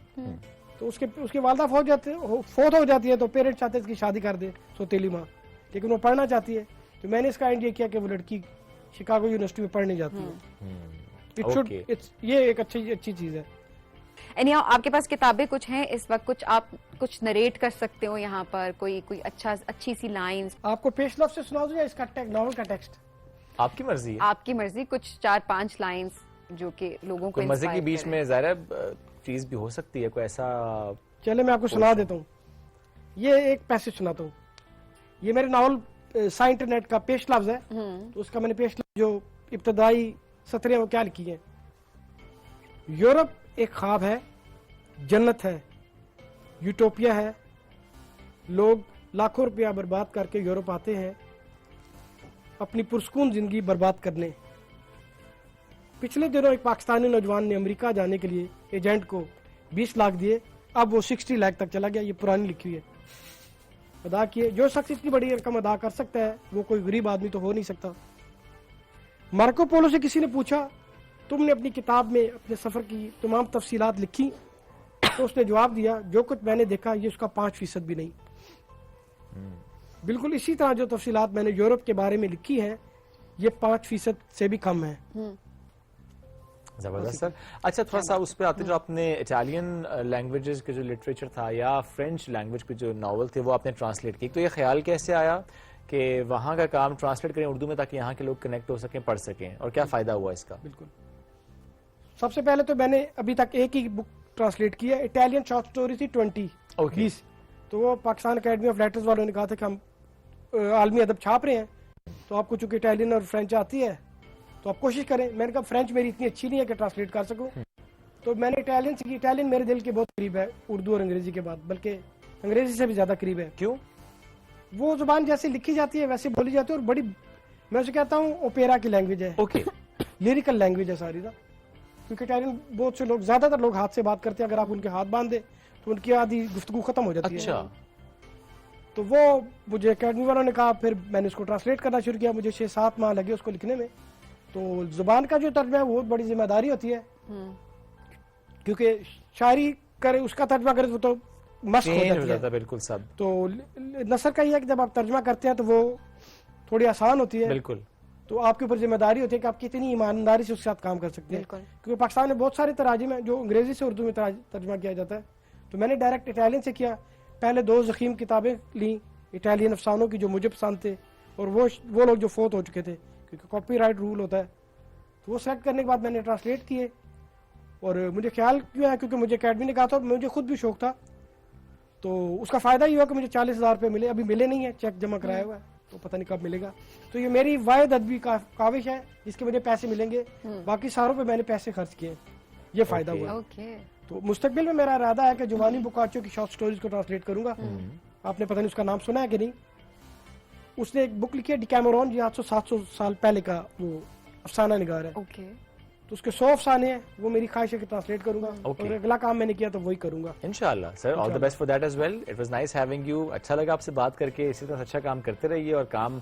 तो उसके वालदा फोत हो जाती है, तो पेरेंट्स चाहते हैं इसकी शादी कर दे, सौतेली माँ, लेकिन वो पढ़ना चाहती है, तो मैंने इसका आइडिया किया कि वो लड़की शिकागो यूनिवर्सिटी में पढ़ने जाती है। ये एक अच्छी चीज है। एनीहाउ, आपके पास किताबें कुछ हैं इस वक्त, कुछ आप कुछ नरेट कर सकते हो यहाँ पर, कोई अच्छी सी लाइंस? आपको पेश लफ्ज़ से सुना दूं या इसका नॉवल का टेक्स्ट? आपकी मर्जी है। आपकी मर्जी, कुछ 4-5 लाइंस जो कि लोगों को मजे के बीच में ज़ाहिर चीज भी हो सकती है, कोई ऐसा। चले मैं आपको सुना देता हूँ, ये एक पैसेज सुनाता हूँ। ये मेरे नावल सा इंटरनेट का पेश लफ्ज़ है, तो उसका मैंने पेश लफ्ज़ जो इब्तदाई सतरें वो क्या लिखी है। यूरोप एक ख्वाब है, जन्नत है, यूटोपिया है, लोग लाखों रुपया बर्बाद करके यूरोप आते हैं अपनी पुरस्कून जिंदगी बर्बाद करने। पिछले दिनों एक पाकिस्तानी नौजवान ने अमेरिका जाने के लिए एजेंट को 20 लाख दिए, अब वो 60 लाख तक चला गया। ये पुरानी लिखी हुई है, अदा किए। जो शख्स इतनी बड़ी रकम अदा कर सकता है वो कोई गरीब आदमी तो हो नहीं सकता। मार्को पोलो से किसी ने पूछा, तुमने अपनी किताब में अपने सफर की तमाम तफसीलात लिखी? तो उसने जवाब दिया, जो कुछ मैंने देखा ये उसका 5% भी नहीं। बिल्कुल इसी तरह जो तफसीलात मैंने यूरोप के बारे में लिखी है ये 5% से भी कम है। जबरदस्त सर। अच्छा, थोड़ा सा उस पर आते, जो आपने इटालियन लैंग्वेजेस के जो लिटरेचर था या फ्रेंच लैंग्वेज के जो नावल थे वो आपने ट्रांसलेट की, तो ये ख्याल कैसे आया कि वहाँ का काम ट्रांसलेट करें उर्दू में ताकि यहाँ के लोग कनेक्ट हो सकें, पढ़ सकें, और क्या फायदा हुआ इसका? बिल्कुल, सबसे पहले तो मैंने अभी तक एक ही बुक ट्रांसलेट की है। इटालियन शॉर्ट स्टोरी थी 20, तो वो पाकिस्तान अकेडमी ऑफ लेटर्स वालों ने कहा था कि हम आलमी अदब छाप रहे हैं, तो आपको चूंकि इटालियन और फ्रेंच आती है तो आप कोशिश करें। मैंने कहा फ्रेंच मेरी इतनी अच्छी नहीं है कि ट्रांसलेट कर सकूं, तो मैंने इटालियन सीखी। इटालियन मेरे दिल के बहुत करीब है उर्दू और अंग्रेजी के बाद, बल्कि अंग्रेजी से भी ज्यादा करीब है। क्यों? वो जुबान जैसे लिखी जाती है वैसे बोली जाती है, और बड़ी, मैं उसे कहता हूँ ओपेरा की लैंग्वेज है। ओके। लिरिकल लैंग्वेज है सारी ना, क्योंकि इटालियन बहुत से लोग, ज्यादातर लोग हाथ से बात करते हैं। अगर आप उनके हाथ बांध दे तो उनकी आधी गुफ्तगू खत्म हो जाती है। अच्छा। तो वो मुझे अकेडमी वालों ने कहा, फिर मैंने उसको ट्रांसलेट करना शुरू किया। मुझे 6-7 माह लगे उसको लिखने में। तो जुबान का जो तर्जमा है वो बहुत बड़ी जिम्मेदारी होती है, क्योंकि शायरी करे उसका तर्जमा करे तो मस्त हो जाता है बिल्कुल सब। तो नसर का ये है कि जब आप तर्जमा करते हैं तो वो थोड़ी आसान होती है। बिल्कुल। तो आपके ऊपर जिम्मेदारी होती है कि आप कितनी ईमानदारी से उसके साथ काम कर सकते हैं, क्योंकि पाकिस्तान में बहुत सारे तराजिम हैं जो अंग्रेजी से उर्दू में तर्जमा किया जाता है। तो मैंने डायरेक्ट इटालियन से किया। पहले 2 ज़ख़ीम किताबें ली इटालियन अफसानों की जो मुझे पसंद थे, और वो लोग जो फोत हो चुके थे, क्योंकि कॉपीराइट रूल होता है। तो वो सेलेक्ट करने के बाद मैंने ट्रांसलेट किए। और मुझे ख्याल क्यों है, क्योंकि मुझे अकेडमी ने कहा था, मुझे खुद भी शौक था। तो उसका फ़ायदा ये हुआ कि मुझे 40,000 रुपये मिले। अभी मिले नहीं है, चेक जमा कराया हुआ है, तो पता नहीं कब मिलेगा। तो ये मेरी वाहिद अदबी काविश है जिसके मुझे पैसे मिलेंगे। बाकी सारों पे मैंने पैसे खर्च किए, ये फ़ायदा हुआ। तो मुस्तकबिल में मेरा इरादा है कि जोवानी बोकाचो की शॉर्ट स्टोरीज को ट्रांसलेट करूंगा। आपने पता नहीं उसका नाम सुना है कि नहीं। उसने एक बुक लिखी है डिकैमरॉन, जी 800-700 साल पहले का वो अफसाना निगार है। तो उसके 100 अफसाने हैं, वो मेरी ख्वाहिश है कि ट्रांसलेट करूंगा। और अगला काम मैंने किया तो वही करूंगा इंशाल्लाह। Sir all the best for that as well. It was nice having you. अच्छा लगा आपसे बात करके। इसी तरह अच्छा काम करते रहिए, और काम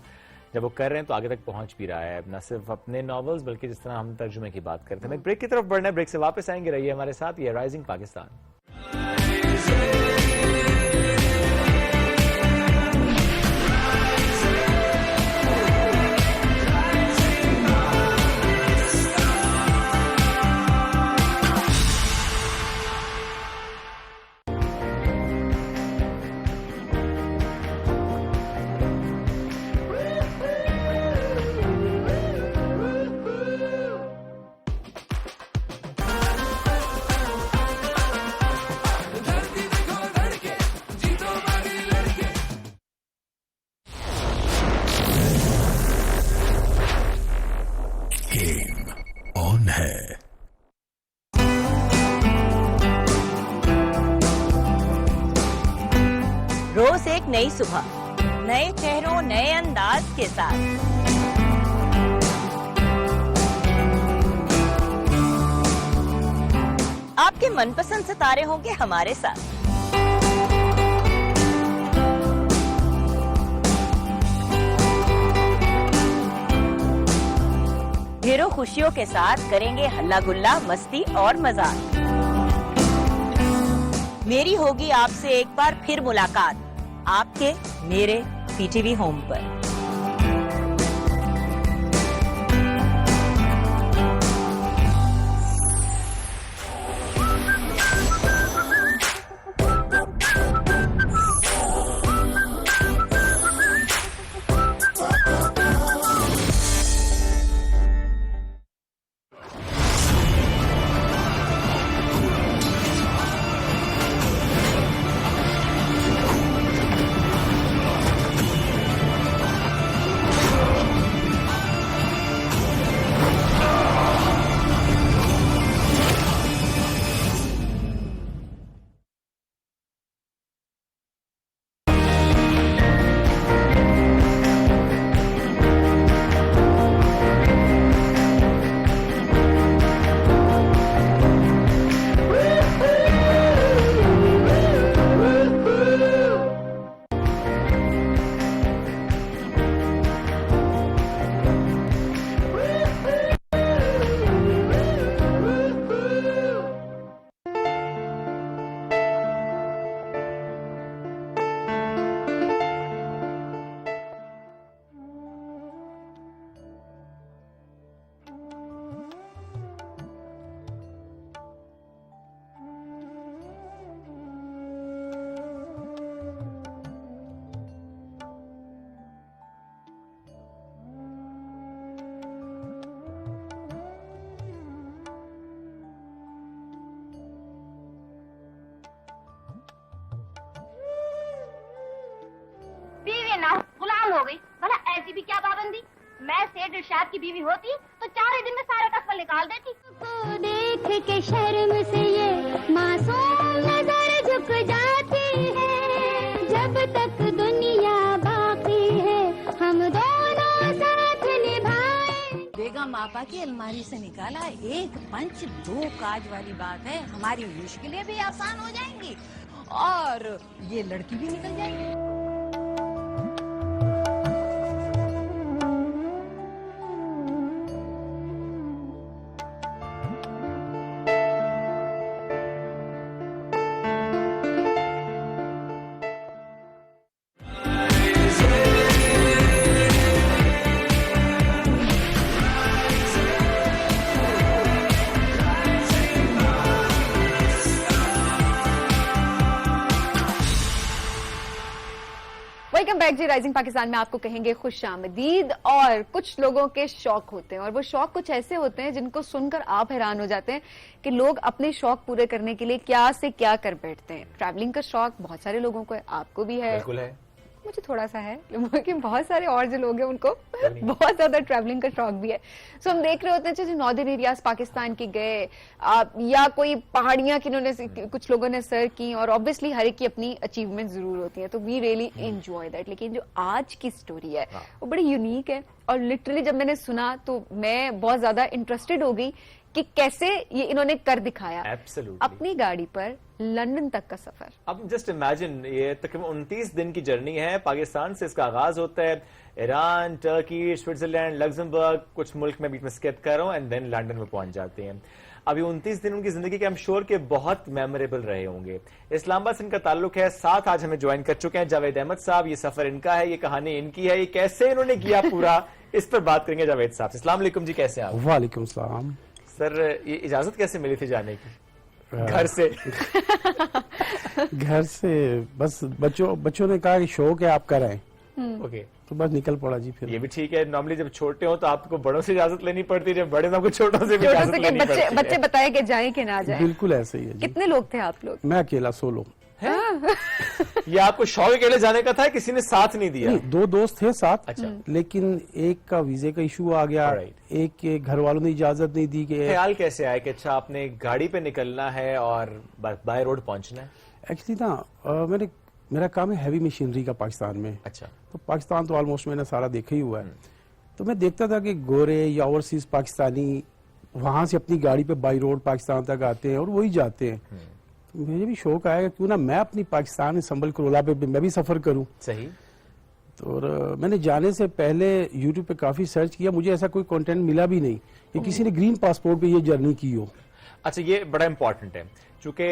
जब वो कर रहे हैं तो आगे तक पहुंच भी रहा है, न सिर्फ अपने नॉवेल्स बल्कि जिस तरह हम तर्जुमे की बात करते हैं। एक ब्रेक की तरफ बढ़ना है, ब्रेक से वापस आएंगे। रहिए हमारे साथ। ये राइजिंग पाकिस्तान। रोज एक नई सुबह, नए चेहरों, नए अंदाज के साथ। आपके मनपसंद सितारे होंगे हमारे साथ। ढेरों खुशियों के साथ करेंगे हल्ला गुल्ला, मस्ती और मजाक। मेरी होगी आपसे एक बार फिर मुलाकात, आपके मेरे पीटीवी होम पर। हराम हो गई। भला ऐसी भी क्या पाबंदी? मैं सेठ इरशाद की बीवी होती तो 4 ही दिन में सारा कस्बा निकाल देती। को देख के शर्म से ये मासूम नजर झुक जाती है। जब तक दुनिया बाकी है हम दोनों साथ निभाए। बेगम आपा की अलमारी से निकाला एक पंच 2 काज वाली बात है। हमारी मुश्किलें भी आसान हो जाएंगी और ये लड़की भी निकल जाएगी। वेलकम बैक जी। राइजिंग पाकिस्तान में आपको कहेंगे खुशामदीद। और कुछ लोगों के शौक होते हैं और वो शौक कुछ ऐसे होते हैं जिनको सुनकर आप हैरान हो जाते हैं कि लोग अपने शौक पूरे करने के लिए क्या से क्या कर बैठते हैं। ट्रैवलिंग का शौक बहुत सारे लोगों को है, आपको भी है, बिल्कुल है, मुझे थोड़ा सा है, लेकिन बहुत सारे और जो लोग हैं उनको बहुत ज्यादा ट्रैवलिंग का शौक भी है। सो हम देख रहे होते हैं जो नॉर्दर्न एरियाज पाकिस्तान के गए या कोई पहाड़ियां किन्होंने कुछ लोगों ने सर की, और ऑब्वियसली हर एक की अपनी अचीवमेंट जरूर होती है, तो वी रियली एंजॉय दैट। लेकिन जो आज की स्टोरी है वो बड़ी यूनिक है और लिटरली जब मैंने सुना तो मैं बहुत ज्यादा इंटरेस्टेड हो गई कि कैसे ये इन्होंने कर दिखाया। Absolutely. अपनी गाड़ी पर लंदन तक का सफर। अब जस्ट इमेजिन, ये तकरीबन 29 दिन की जर्नी है। पाकिस्तान से इसका आगाज होता है, ईरान, टर्की, स्विट्जरलैंड, लग्जमबर्ग, कुछ मुल्क में बीच में स्किप कर रहा हूं, एंड देन लंदन में पहुंच जाते हैं। अब ये 29 दिन उनकी जिंदगी के हम श्योर के बहुत मेमोरेबल रहे होंगे। इस्लामाबाद से इनका ताल्लुक है। साथ आज हमें ज्वाइन कर चुके हैं जावेद अहमद साहब। ये सफर इनका है, ये कहानी इनकी है, ये कैसे इन्होंने किया पूरा, इस पर बात करेंगे जावेद साहब से। अस्सलाम वालेकुम जी, कैसे आप? वालेकुम सलाम। सर, ये इजाजत कैसे मिली थी जाने की घर से? घर से बस बच्चों ने कहा कि शौक है आप कराएं, ओके, तो बस निकल पड़ा जी। फिर ये भी ठीक है। नॉर्मली जब छोटे हो तो आपको बड़ों से इजाजत लेनी पड़ती है, जब बड़े तो आपको छोटों से भी इजाजत लेनी पड़ती है। बच्चे बताए कि जाएं कि ना जाएं। बिल्कुल ऐसे ही है जी। कितने लोग थे आप लोग? मैं अकेला, सोलो। ये आपको शौक अकेले जाने का था, किसी ने साथ नहीं दिया? नहीं, 2 दोस्त थे साथ। अच्छा। लेकिन एक का वीजे का इशू आ गया, एक के घर वालों ने इजाजत नहीं दी। ख्याल कैसे आया कि अच्छा आपने गाड़ी पे निकलना है और बाय रोड पहुंचना है? एक्चुअली ना मेरा काम है हैवी मशीनरी का पाकिस्तान में। अच्छा। तो पाकिस्तान तो ऑलमोस्ट मैंने सारा देखा ही हुआ है। तो मैं देखता था कि गोरे या ओवरसीज पाकिस्तानी वहां से अपनी गाड़ी पे बाई रोड पाकिस्तान तक आते हैं और वही जाते हैं। तो मुझे भी शौक आया क्यों ना मैं अपनी पाकिस्तान में संभल करोला पे मैं भी सफर करूं। सही। तो मैंने जाने से पहले यूट्यूब पे काफी सर्च किया, मुझे ऐसा कोई कंटेंट मिला भी नहीं कि किसी ने ग्रीन पासपोर्ट पे ये जर्नी की हो। अच्छा, ये बड़ा इंपॉर्टेंट है क्योंकि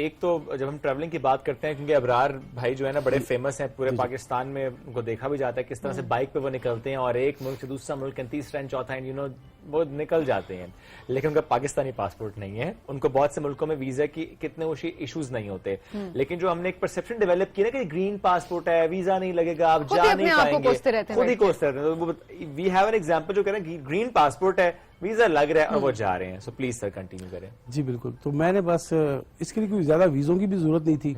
एक तो जब हम ट्रैवलिंग की बात करते हैं, क्योंकि अबरार भाई जो है ना बड़े फेमस हैं पूरे पाकिस्तान में, उनको देखा भी जाता है किस तरह से बाइक पे वो निकलते हैं और एक मुल्क से दूसरा मुल्क, तीसरा एंड चौथा एंड वो निकल जाते हैं, लेकिन उनका पाकिस्तानी पासपोर्ट नहीं है। उनको बहुत से मुल्कों में वीजा की कितने इश्यूज नहीं होते, लेकिन जो हमने एक परसेप्शन डेवलप की ना कि ग्रीन पासपोर्ट है, वीजा नहीं लगेगा, आप जा नहीं पाएंगे, खुद ही कोसते रहते हैं। वी हैव एन एग्जाम्पल जो कह रहे हैं ग्रीन पासपोर्ट है, वीजा लग रहा है और वो जा रहे हैं। सो प्लीज सर कंटिन्यू करें। जी बिल्कुल। तो मैंने बस इसके लिए कोई ज्यादा वीजों की भी जरूरत नहीं थी।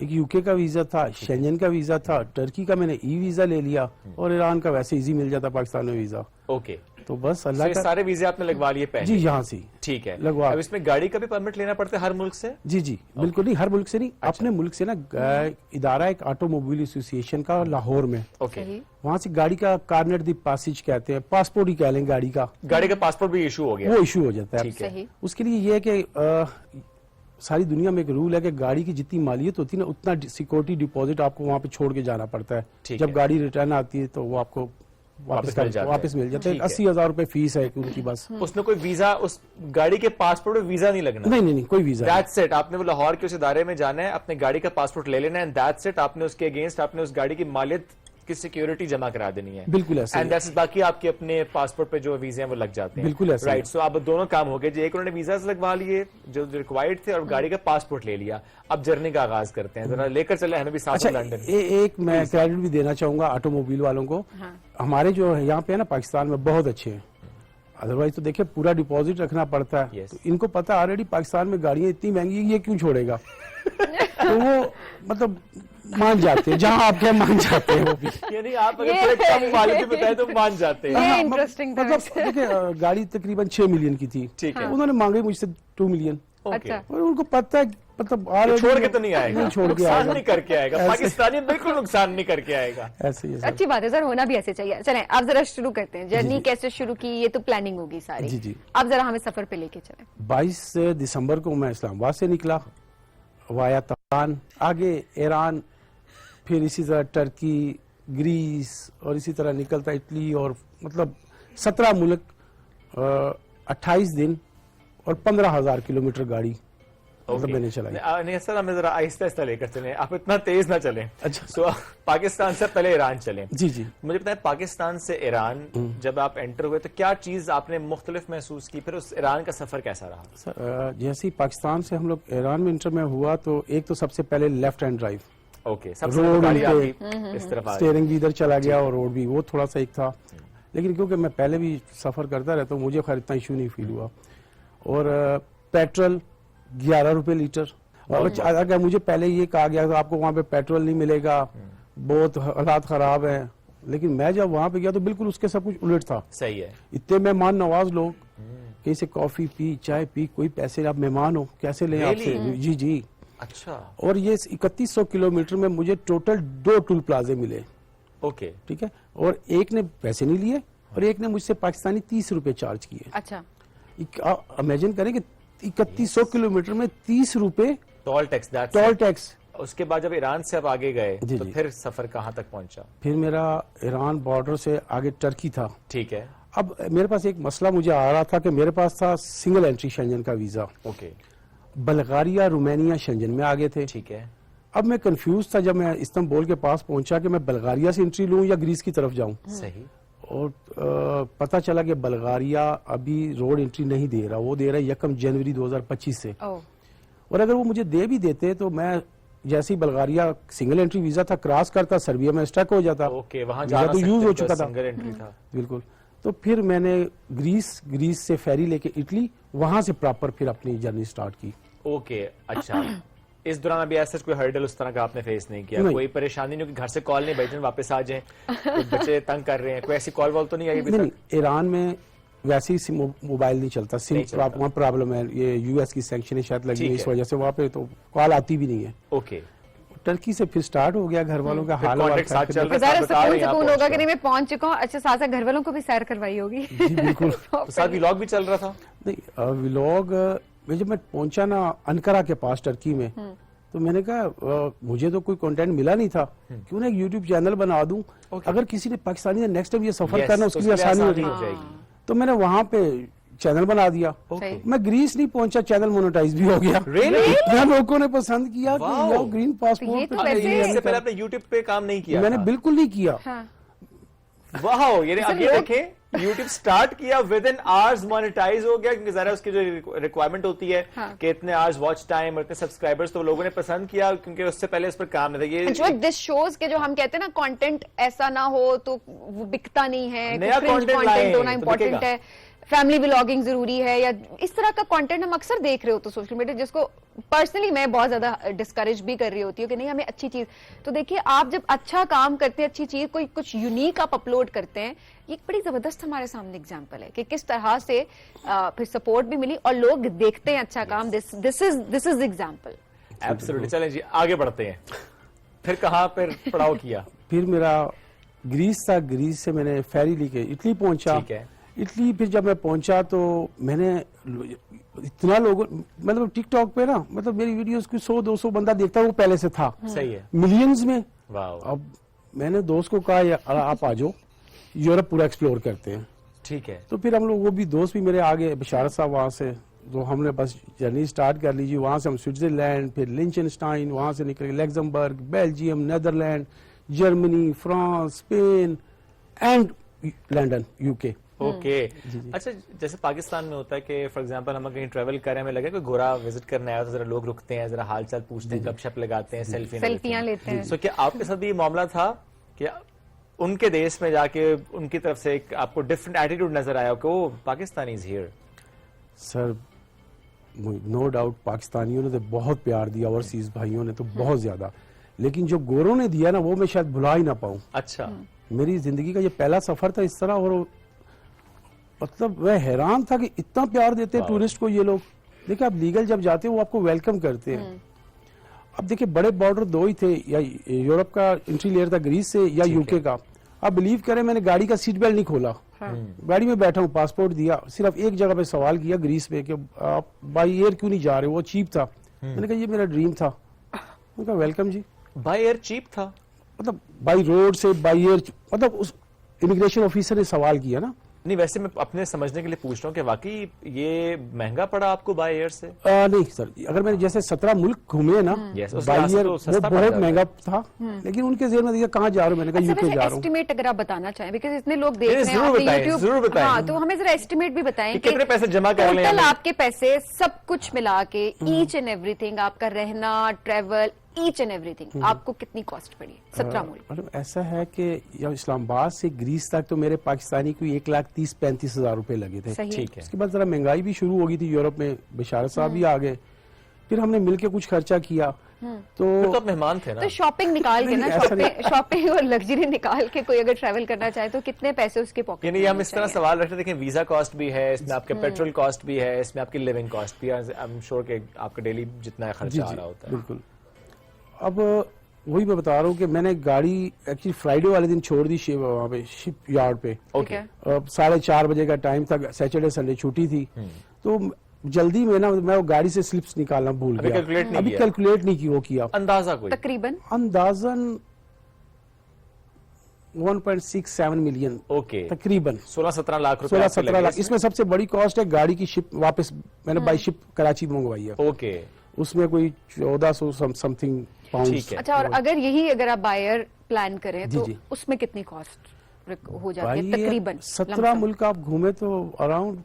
एक यूके का वीजा था, शेंजन का वीजा था, टर्की का मैंने ई वीजा ले लिया और ईरान का वैसे इजी मिल जाता पाकिस्तान में वीजा। ओके, तो बस अल्लाह का सारे वीजे आपने लगवा लिए पहले? जी, यहाँ से। ठीक है, लगवा। अब इसमें गाड़ी का भी परमिट लेना पड़ता है हर मुल्क से? जी जी बिल्कुल नहीं, हर मुल्क से नहीं। अपने मुल्क से ना इदारा एक ऑटोमोबाइल एसोसिएशन का लाहौर में, ओके, वहाँ से गाड़ी का कार्नेट दी पासिज कहते हैं, पासपोर्ट ही कह लें गाड़ी का पासपोर्ट भी इशू हो गया, वो इशू हो जाता है। उसके लिए ये है कि सारी दुनिया में एक रूल है कि गाड़ी की जितनी मालियत होती है ना उतना सिक्योरिटी डिपॉजिट आपको वहाँ पे छोड़ के जाना पड़ता है। जब गाड़ी रिटर्न आती है तो वो आपको वापस मिल जाता है। 80,000 रुपए फीस है उनकी बस। उसमें कोई वीजा, उस गाड़ी के पासपोर्ट में वीजा नहीं लगना? नहीं, कोई वीजा। That's it. आपने वो लाहौर के उस इदारे में जाना है, अपने गाड़ी का पासपोर्ट ले लेना है, दैट्स इट। आपने उसके अगेंस्ट आपने उस गाड़ी की मालियत की सिक्योरिटी जमा करा देनी है। बिल्कुल ऐसे। एंड दैट्स बाकी आपके अपने पासपोर्ट पे जो वीजे हैं वो लग जाते हैं। बिल्कुल ऐसे। राइट। सो अब दोनों काम हो गए जी, एक उन्होंने वीजा लगवा लिए जो रिक्वायर्ड थे और गाड़ी का पासपोर्ट ले लिया। अब जर्नी का आगाज करते हैं, जरा लेकर चले हमें भी साथ में लंदन। एक मैं क्रेडिट भी देना चाहूंगा ऑटोमोबाइल वालों को। हमारे जो यहाँ पे है ना पाकिस्तान में बहुत अच्छे हैं, अदरवाइज तो देखिए पूरा डिपॉजिट रखना पड़ता है। तो इनको पता ऑलरेडी पाकिस्तान में गाड़ियां इतनी महंगी, ये क्यों छोड़ेगा। तो वो मतलब मान जाते हैं, जहाँ आप मान जाते हैं वो भी। यानी आप अगर थोड़े कम क्वालिटी बताए तो मान जाते हैं। ये इंटरेस्टिंग मतलब देखिए गाड़ी तकरीबन 6 मिलियन की थी, ठीक है। उन्होंने मांगे मुझसे 2 मिलियन। अच्छा। और उनको पता है मतलब छोड़ के तो नहीं आएगा, नहीं छोड़ के नुकसान नहीं करके आएगा, पाकिस्तानी बिल्कुल नुकसान नहीं करके आएगा। ऐसे ही है सर। अच्छी बात है सर, होना भी ऐसे चाहिए। चलें अब जरा शुरू करते हैं, जर्नी कैसे शुरू की, ये तो प्लानिंग होगी सारी। जी जी। अब जरा हमें सफर पे लेके चलें। 22 दिसंबर को मैं इस्लामाबाद से निकला वाया तहरान, आगे ईरान, फिर इसी तरह टर्की, ग्रीस और इसी तरह निकलता इटली, और मतलब 17 मुल्क, 28 दिन और 15,000 किलोमीटर गाड़ी मतलब मैंने चलाई। नहीं सर, हमें जरा आहिस्ता आहिस्ता लेकर चलें, आप इतना तेज ना चलें। अच्छा। तो पाकिस्तान से पहले ईरान चलें। जी जी। मुझे पता है पाकिस्तान से ईरान जब आप एंटर हुए तो क्या चीज आपने मुख्तलिफ महसूस की, फिर उस ईरान का सफर कैसा रहा? सर जैसे ही पाकिस्तान से हम लोग ईरान में इंटर में हुआ तो एक तो सबसे पहले left hand drive, okay, road इस तरफ स्टीयरिंग भी इधर चला गया और रोड भी वो थोड़ा सा एक था, लेकिन क्योंकि मैं पहले भी सफर करता रहता हूँ मुझे खैर इतना इशू नहीं फील हुआ। और पेट्रोल 11 रुपए लीटर, और अगर मुझे पहले ये कहा गया तो आपको वहाँ पे पेट्रोल नहीं मिलेगा, बहुत हालात खराब हैं, लेकिन मैं जब वहाँ पे गया तो बिल्कुल उसके सब कुछ उलट था। सही है। इतने मेहमान नवाज लोग, कहीं से कॉफी पी, चाय पी, कोई पैसे आप मेहमान हो कैसे लें आपसे। जी जी। अच्छा। और ये 3100 किलोमीटर में मुझे टोटल 2 टोल प्लाजे मिले। ओके, ठीक है। और एक ने पैसे नहीं लिए और एक ने मुझसे पाकिस्तानी 30 रुपए चार्ज किए। अच्छा। इमेजिन करें कि 3100 किलोमीटर में 30 रुपए टोल टैक्स। Toll tax. उसके बाद जब ईरान से आप आगे गए तो फिर सफर कहाँ तक पहुंचा? फिर मेरा ईरान बॉर्डर से आगे टर्की था। ठीक है। अब मेरे पास एक मसला मुझे आ रहा था कि मेरे पास था सिंगल एंट्री शेंजन का visa. Okay. Bulgaria Romania Schengen में आगे थे। ठीक है। अब मैं कंफ्यूज था जब मैं इस्तांबुल के पास पहुंचा कि मैं बल्गारिया से एंट्री लूं या ग्रीस की तरफ जाऊं। सही। और पता चला कि बल्गारिया अभी रोड एंट्री नहीं दे रहा, वो दे रहा है 1 जनवरी 2025 से। और अगर वो मुझे दे भी देते तो मैं जैसे ही बल्गारिया सिंगल एंट्री वीजा था क्रॉस करता, सर्बिया में स्टक हो जाता। ओके, वहां जाना तो यूज हो चुका था, सिंगल एंट्री था। बिल्कुल। तो फिर मैंने ग्रीस से फेरी लेके इटली, वहां से प्रॉपर फिर अपनी जर्नी स्टार्ट की। ओके, अच्छा। इस दौरान अभी ऐसा कोई हर्डल उस तरह का आपने फेस नहीं किया? कोई परेशानी नहीं कि घर से कॉल नहीं भेजने वापस आ जाएं, बच्चे तंग कर रहे हैं, कोई ऐसी कॉल वॉल तो नहीं आई अभी तक? ईरान में वैसे ही मोबाइल नहीं चलता, सिम वहाँ प्रॉब्लम है, ये यूएस की सैंक्शन शायद लगी है इस वजह से वहाँ पे तो कॉल आती भी नहीं है। ओके। टर्की से फिर स्टार्ट हो गया घर वालों का हाल सुकून होगा कि नहीं मैं पहुंच चुका हूँ। अच्छा, साथ साथ घर वालों को भी सैर करवाई होगी। बिल्कुल। साथ व्लॉग भी चल रहा था? नहीं, व्लॉग जब मैं पहुंचा ना अनकरा के पास टर्की में, तो मैंने कहा मुझे तो कोई कंटेंट मिला नहीं था, क्यों ना एक यूट्यूब चैनल बना दूं, अगर किसी ने पाकिस्तानी ने नेक्स्ट टाइम ये सफर करना उसके लिए आसानी हो जाएगी। तो मैंने वहां पे चैनल बना दिया। मैं ग्रीस नहीं पहुंचा, चैनल मोनेटाइज भी हो गया। इतना लोगों ने पसंद किया कि ग्रीन पासपोर्ट। इससे पहले आपने यूट्यूब पे काम नहीं किया? मैंने बिल्कुल नहीं किया। वाह, ये देखें YouTube स्टार्ट किया, विद इन आवर्स मोनेटाइज हो गया, क्योंकि जरा उसकी जो रिक्वायरमेंट होती है कि इतने आवर्स वॉच टाइम और इतने सब्सक्राइबर्स, तो लोगों ने पसंद किया क्योंकि उससे पहले इस पर काम नहीं था। ये जो दिस शोज के जो हम कहते हैं ना कंटेंट ऐसा ना हो तो वो बिकता नहीं है, नया कंटेंट होना इंपॉर्टेंट है, फैमिली व्लॉगिंग जरूरी है, या इस तरह का कंटेंट हम अक्सर देख रहे हो तो सोशल मीडिया, जिसको पर्सनली मैं बहुत ज्यादा डिस्करेज भी कर रही होती हूँ कि नहीं हमें अच्छी चीज। तो देखिए आप जब अच्छा काम करते हैं, अच्छी चीज कोई कुछ यूनिक आप अपलोड करते हैं, ये एक बड़ी जबरदस्त हमारे सामने एग्जांपल है कि किस तरह से फिर सपोर्ट भी मिली और लोग देखते हैं अच्छा काम। This is example. एब्सोल्युटली। चलें जी आगे बढ़ते हैं, फिर कहाँ पर पड़ाव किया? फिर मेरा ग्रीस था, ग्रीस से मैंने फेरी लेके इटली पहुंचा। ठीक है। इटली फिर जब मैं पहुंचा तो मैंने इतना लोगों, मतलब टिकटॉक पे ना, मतलब मेरी वीडियोस को 100-200 बंदा देखता है, वो पहले से था। सही है। मिलियंस में। वाह। अब मैंने दोस्त को कहा आप आ जाओ, यूरोप पूरा एक्सप्लोर करते हैं। ठीक है। तो फिर हम लोग, वो भी दोस्त भी मेरे आगे, बशारत साहब वहाँ से, तो हमने बस जर्नी स्टार्ट कर लीजिए। वहाँ से हम स्विट्जरलैंड, फिर लिंचनस्टाइन, वहाँ से निकल Luxembourg, Belgium, Netherland, Germany, France, Spain and London, UK. Okay. अच्छा, जैसे पाकिस्तान में होता है कि फॉर एग्जांपल हम कहीं ट्रैवल कर रहे हैं, हमें लगे कोई गोरा विजिट करने आया तो जरा लोग रुकते हैं, जरा हाल चाल पूछते हैं, गपशप लगाते हैं, सेल्फियां लेते हैं। सो क्या आपके साथ भी ये मामला था कि उनके देश में जाके उनकी तरफ से एक आपको डिफरेंट एटीट्यूड नजर आया कि वो Pakistani is here? Sir no doubt पाकिस्तानियों ने तो बहुत प्यार दिया, ओवरसीज भाइयों ने तो बहुत ज्यादा, लेकिन जो गोरों ने दिया ना वो मैं शायद भुला ही ना पाऊं। अच्छा, मेरी जिंदगी का ये पहला सफर था इस तरह, और मतलब मैं हैरान था कि इतना प्यार देते हैं टूरिस्ट को ये लोग। देखिए आप लीगल जब जाते हैं वो आपको वेलकम करते हैं। अब देखिए बड़े बॉर्डर दो ही थे, या यूरोप का एंट्री लेयर था ग्रीस से या यूके का। आप बिलीव करें मैंने गाड़ी का सीट बेल्ट नहीं खोला, गाड़ी में बैठा हूँ, पासपोर्ट दिया, सिर्फ एक जगह पे सवाल किया ग्रीस में कि आप बाई एयर क्यों नहीं जा रहे हो, वो चीप था। मैंने कहा ये मेरा ड्रीम था। मैंने कहा वेलकम जी। बाई एयर चीप था मतलब बाई रोड से बाई एयर, मतलब उस इमिग्रेशन ऑफिसर ने सवाल किया ना। नहीं, वैसे मैं अपने समझने के लिए पूछ रहा हूँ कि वाकई ये महंगा पड़ा आपको बाय एयर से? नहीं सर, अगर मैंने जैसे 17 मुल्क घूमे ना बाय एयर वो बहुत महंगा था, लेकिन उनके जेहन में देखा कहाँ जा रहा हूँ, मैंने कहा यूके जा रहा हूँ। एस्टिमेट अगर आप बताना चाहें, बिकॉज इतने लोग देख रहे हैं यूट्यूब, हाँ, तो हमें जरा एस्टिमेट भी बताएं कितने पैसे जमा कर लें। टोटल आपके पैसे सब कुछ मिला के ईच एंड एवरीथिंग, आपका रहना, ट्रेवल, ईच एंड एवरीथिंग, आपको कितनी कॉस्ट पड़ी 17 मुल्क? मतलब ऐसा है कि इस्लामाबाद से ग्रीस तक तो मेरे पाकिस्तानी को 1,30,35 हज़ार रुपए लगे थे। ठीक है। उसके बाद जरा महंगाई भी शुरू हो गई थी यूरोप में, बिशारत साहब भी आ गए, फिर हमने मिलके कुछ खर्चा किया। तो आप मेहमान थे ना, तो शॉपिंग निकाल के ना, शॉपिंग और लग्जरी निकाल के कोई अगर ट्रैवल करना चाहे तो कितने पैसे उसके पॉकेट? यानी हम इस तरह सवाल रखते देखें, वीजा कॉस्ट भी है इसमें, आपके पेट्रोल कॉस्ट भी है इसमें, आपकी लिविंग कॉस्ट भी है। आई एम श्योर कि आपका डेली जितना खर्चा आ रहा होता है। बिल्कुल। अब वही मैं बता रहा हूँ कि मैंने गाड़ी एक्चुअली फ्राइडे वाले दिन छोड़ दी वहाँ पे शिप यार्ड पे। ओके। 4:30 बजे का टाइम था, सैटरडे संडे छुट्टी थी, तो जल्दी में ना मैं वो गाड़ी से स्लिप्स निकालना भूल गया। अभी कैलकुलेट नहीं की वो किया। अंदाजा कोई? तकरीबन अंदाजन 1.67 मिलियन। ओके। तकरीबन 16-17 लाख रुपए। 16-17 लाख। इसमें सबसे बड़ी कॉस्ट है गाड़ी की शिप वापस, मैंने बाई शिप कराची मंगवाई है। ओके। उसमें कोई 1400 समथिंग पाउंड। अच्छा, और अगर यही अगर आप बायर प्लान करें तो उसमें कितनी कॉस्ट हो जाती है तकरीबन? 17 मुल्क आप घूमे तो अराउंड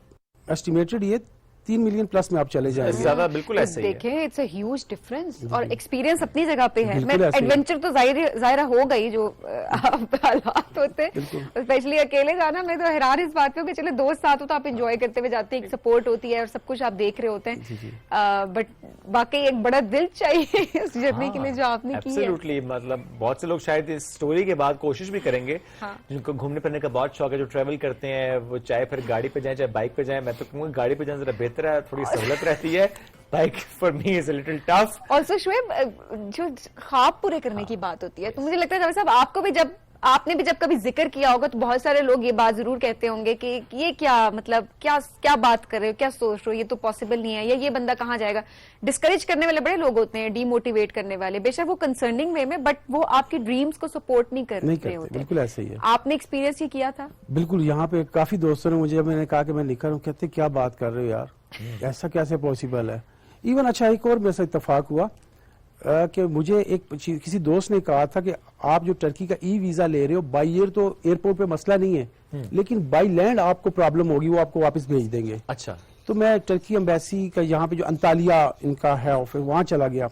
एस्टिमेटेड ये 3 मिलियन प्लस में आप चले जाएंगे। ज्यादा बिल्कुल ऐसे ही है। देखें, इट्स अ ह्यूज डिफरेंस, और एक्सपीरियंस अपनी जगह पे है। मैं एडवेंचर तो जाहिर हो गई जो हालात होते, स्पेशली अकेले जाना, मैं तो हैरान इस बात पे हूँ कि चले दोस्त साथ हो तो आप एंजॉय करते हुए जाते हैं, एक सपोर्ट होती है और सब कुछ आप देख रहे होते हैं। बट वाकई एक बड़ा दिल चाहिए इस जर्नी के लिए जो आपने की है। एब्सोल्युटली, मतलब बहुत से लोग शायद इस स्टोरी के बाद कोशिश भी करेंगे, जिनको घूमने फिरने का बहुत शौक है, जो ट्रेवल करते हैं, वो चाहे फिर गाड़ी पे जाए चाहे बाइक पे जाए। मैं तो कहूँगा गाड़ी पे जाना जरा बेहतर है, थोड़ी सहूलत रहती है। Bike for me is a little tough. Also Shoaib, जो ख्वाब पूरे करने की बात होती है, तो मुझे लगता है साहब आपने भी जब कभी जिक्र किया होगा तो बहुत सारे लोग ये बात जरूर कहते होंगे कि ये क्या मतलब क्या बात कर रहे हो, क्या सोच रहे हो, ये तो पॉसिबल नहीं है, या ये बंदा कहाँ जाएगा। डिस्करेज करने वाले बड़े लोग होते हैं, डीमोटिवेट करने वाले, बेशक वो कंसर्निंग वे में, बट वो आपके ड्रीम्स को सपोर्ट नहीं कर रहे होते। बिल्कुल ऐसे ही है। आपने एक्सपीरियंस ये किया था? बिल्कुल। यहाँ पे काफी दोस्तों ने मुझे, जब मैंने कहा कि मैं निकल रहा हूँ, कहते क्या बात कर रहे हो यार, ऐसा कैसे पॉसिबल है। इवन अच्छा एक और मेरे से इत्तेफाक हुआ कि मुझे किसी दोस्त ने कहा था कि आप जो टर्की का ई वीजा ले रहे हो, बाई एयर तो एयरपोर्ट पे मसला नहीं है, लेकिन बाई लैंड आपको प्रॉब्लम होगी, वो आपको वापस भेज देंगे। अच्छा। तो मैं टर्की एम्बेसी का यहाँ पे जो अंतालिया इनका है ऑफिस, वहां चला गया।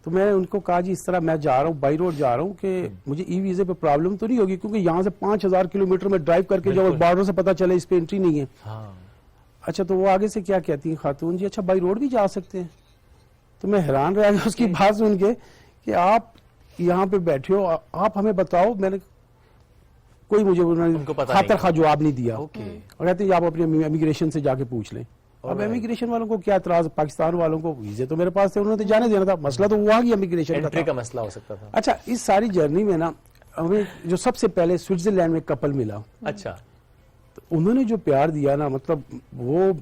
तो मैं उनको कहा जी इस तरह मैं जा रहा हूँ, बाई रोड जा रहा हूँ, कि मुझे ई वीजे पे प्रॉब्लम तो नहीं होगी, क्योंकि यहाँ से 5000 किलोमीटर में ड्राइव करके जब बॉर्डर से पता चले इस पे एंट्री नहीं है। अच्छा, तो वो आगे से क्या कहती है खातून जी, अच्छा बाई रोड भी जा सकते हैं। तो मैं हैरान रह गया उसकी बात सुन के कि आप यहाँ पे बैठे हो, आप हमें बताओ। मैंने कोई मुझे खातर खा जवाब नहीं दिया। और कहते हैं आप अपने इमिग्रेशन से जाके पूछ लें। अब इमिग्रेशन वालों को क्या एतराज, पाकिस्तान वालों को वीजे तो मेरे पास थे, उन्होंने तो जाने देना था, मसला तो वहाँ की इमिग्रेशन का मसला हो सकता था। अच्छा, इस सारी जर्नी में ना हमें जो सबसे पहले स्विट्जरलैंड में कपल मिला। अच्छा। तो उन्होंने जो प्यार दिया ना, मतलब वो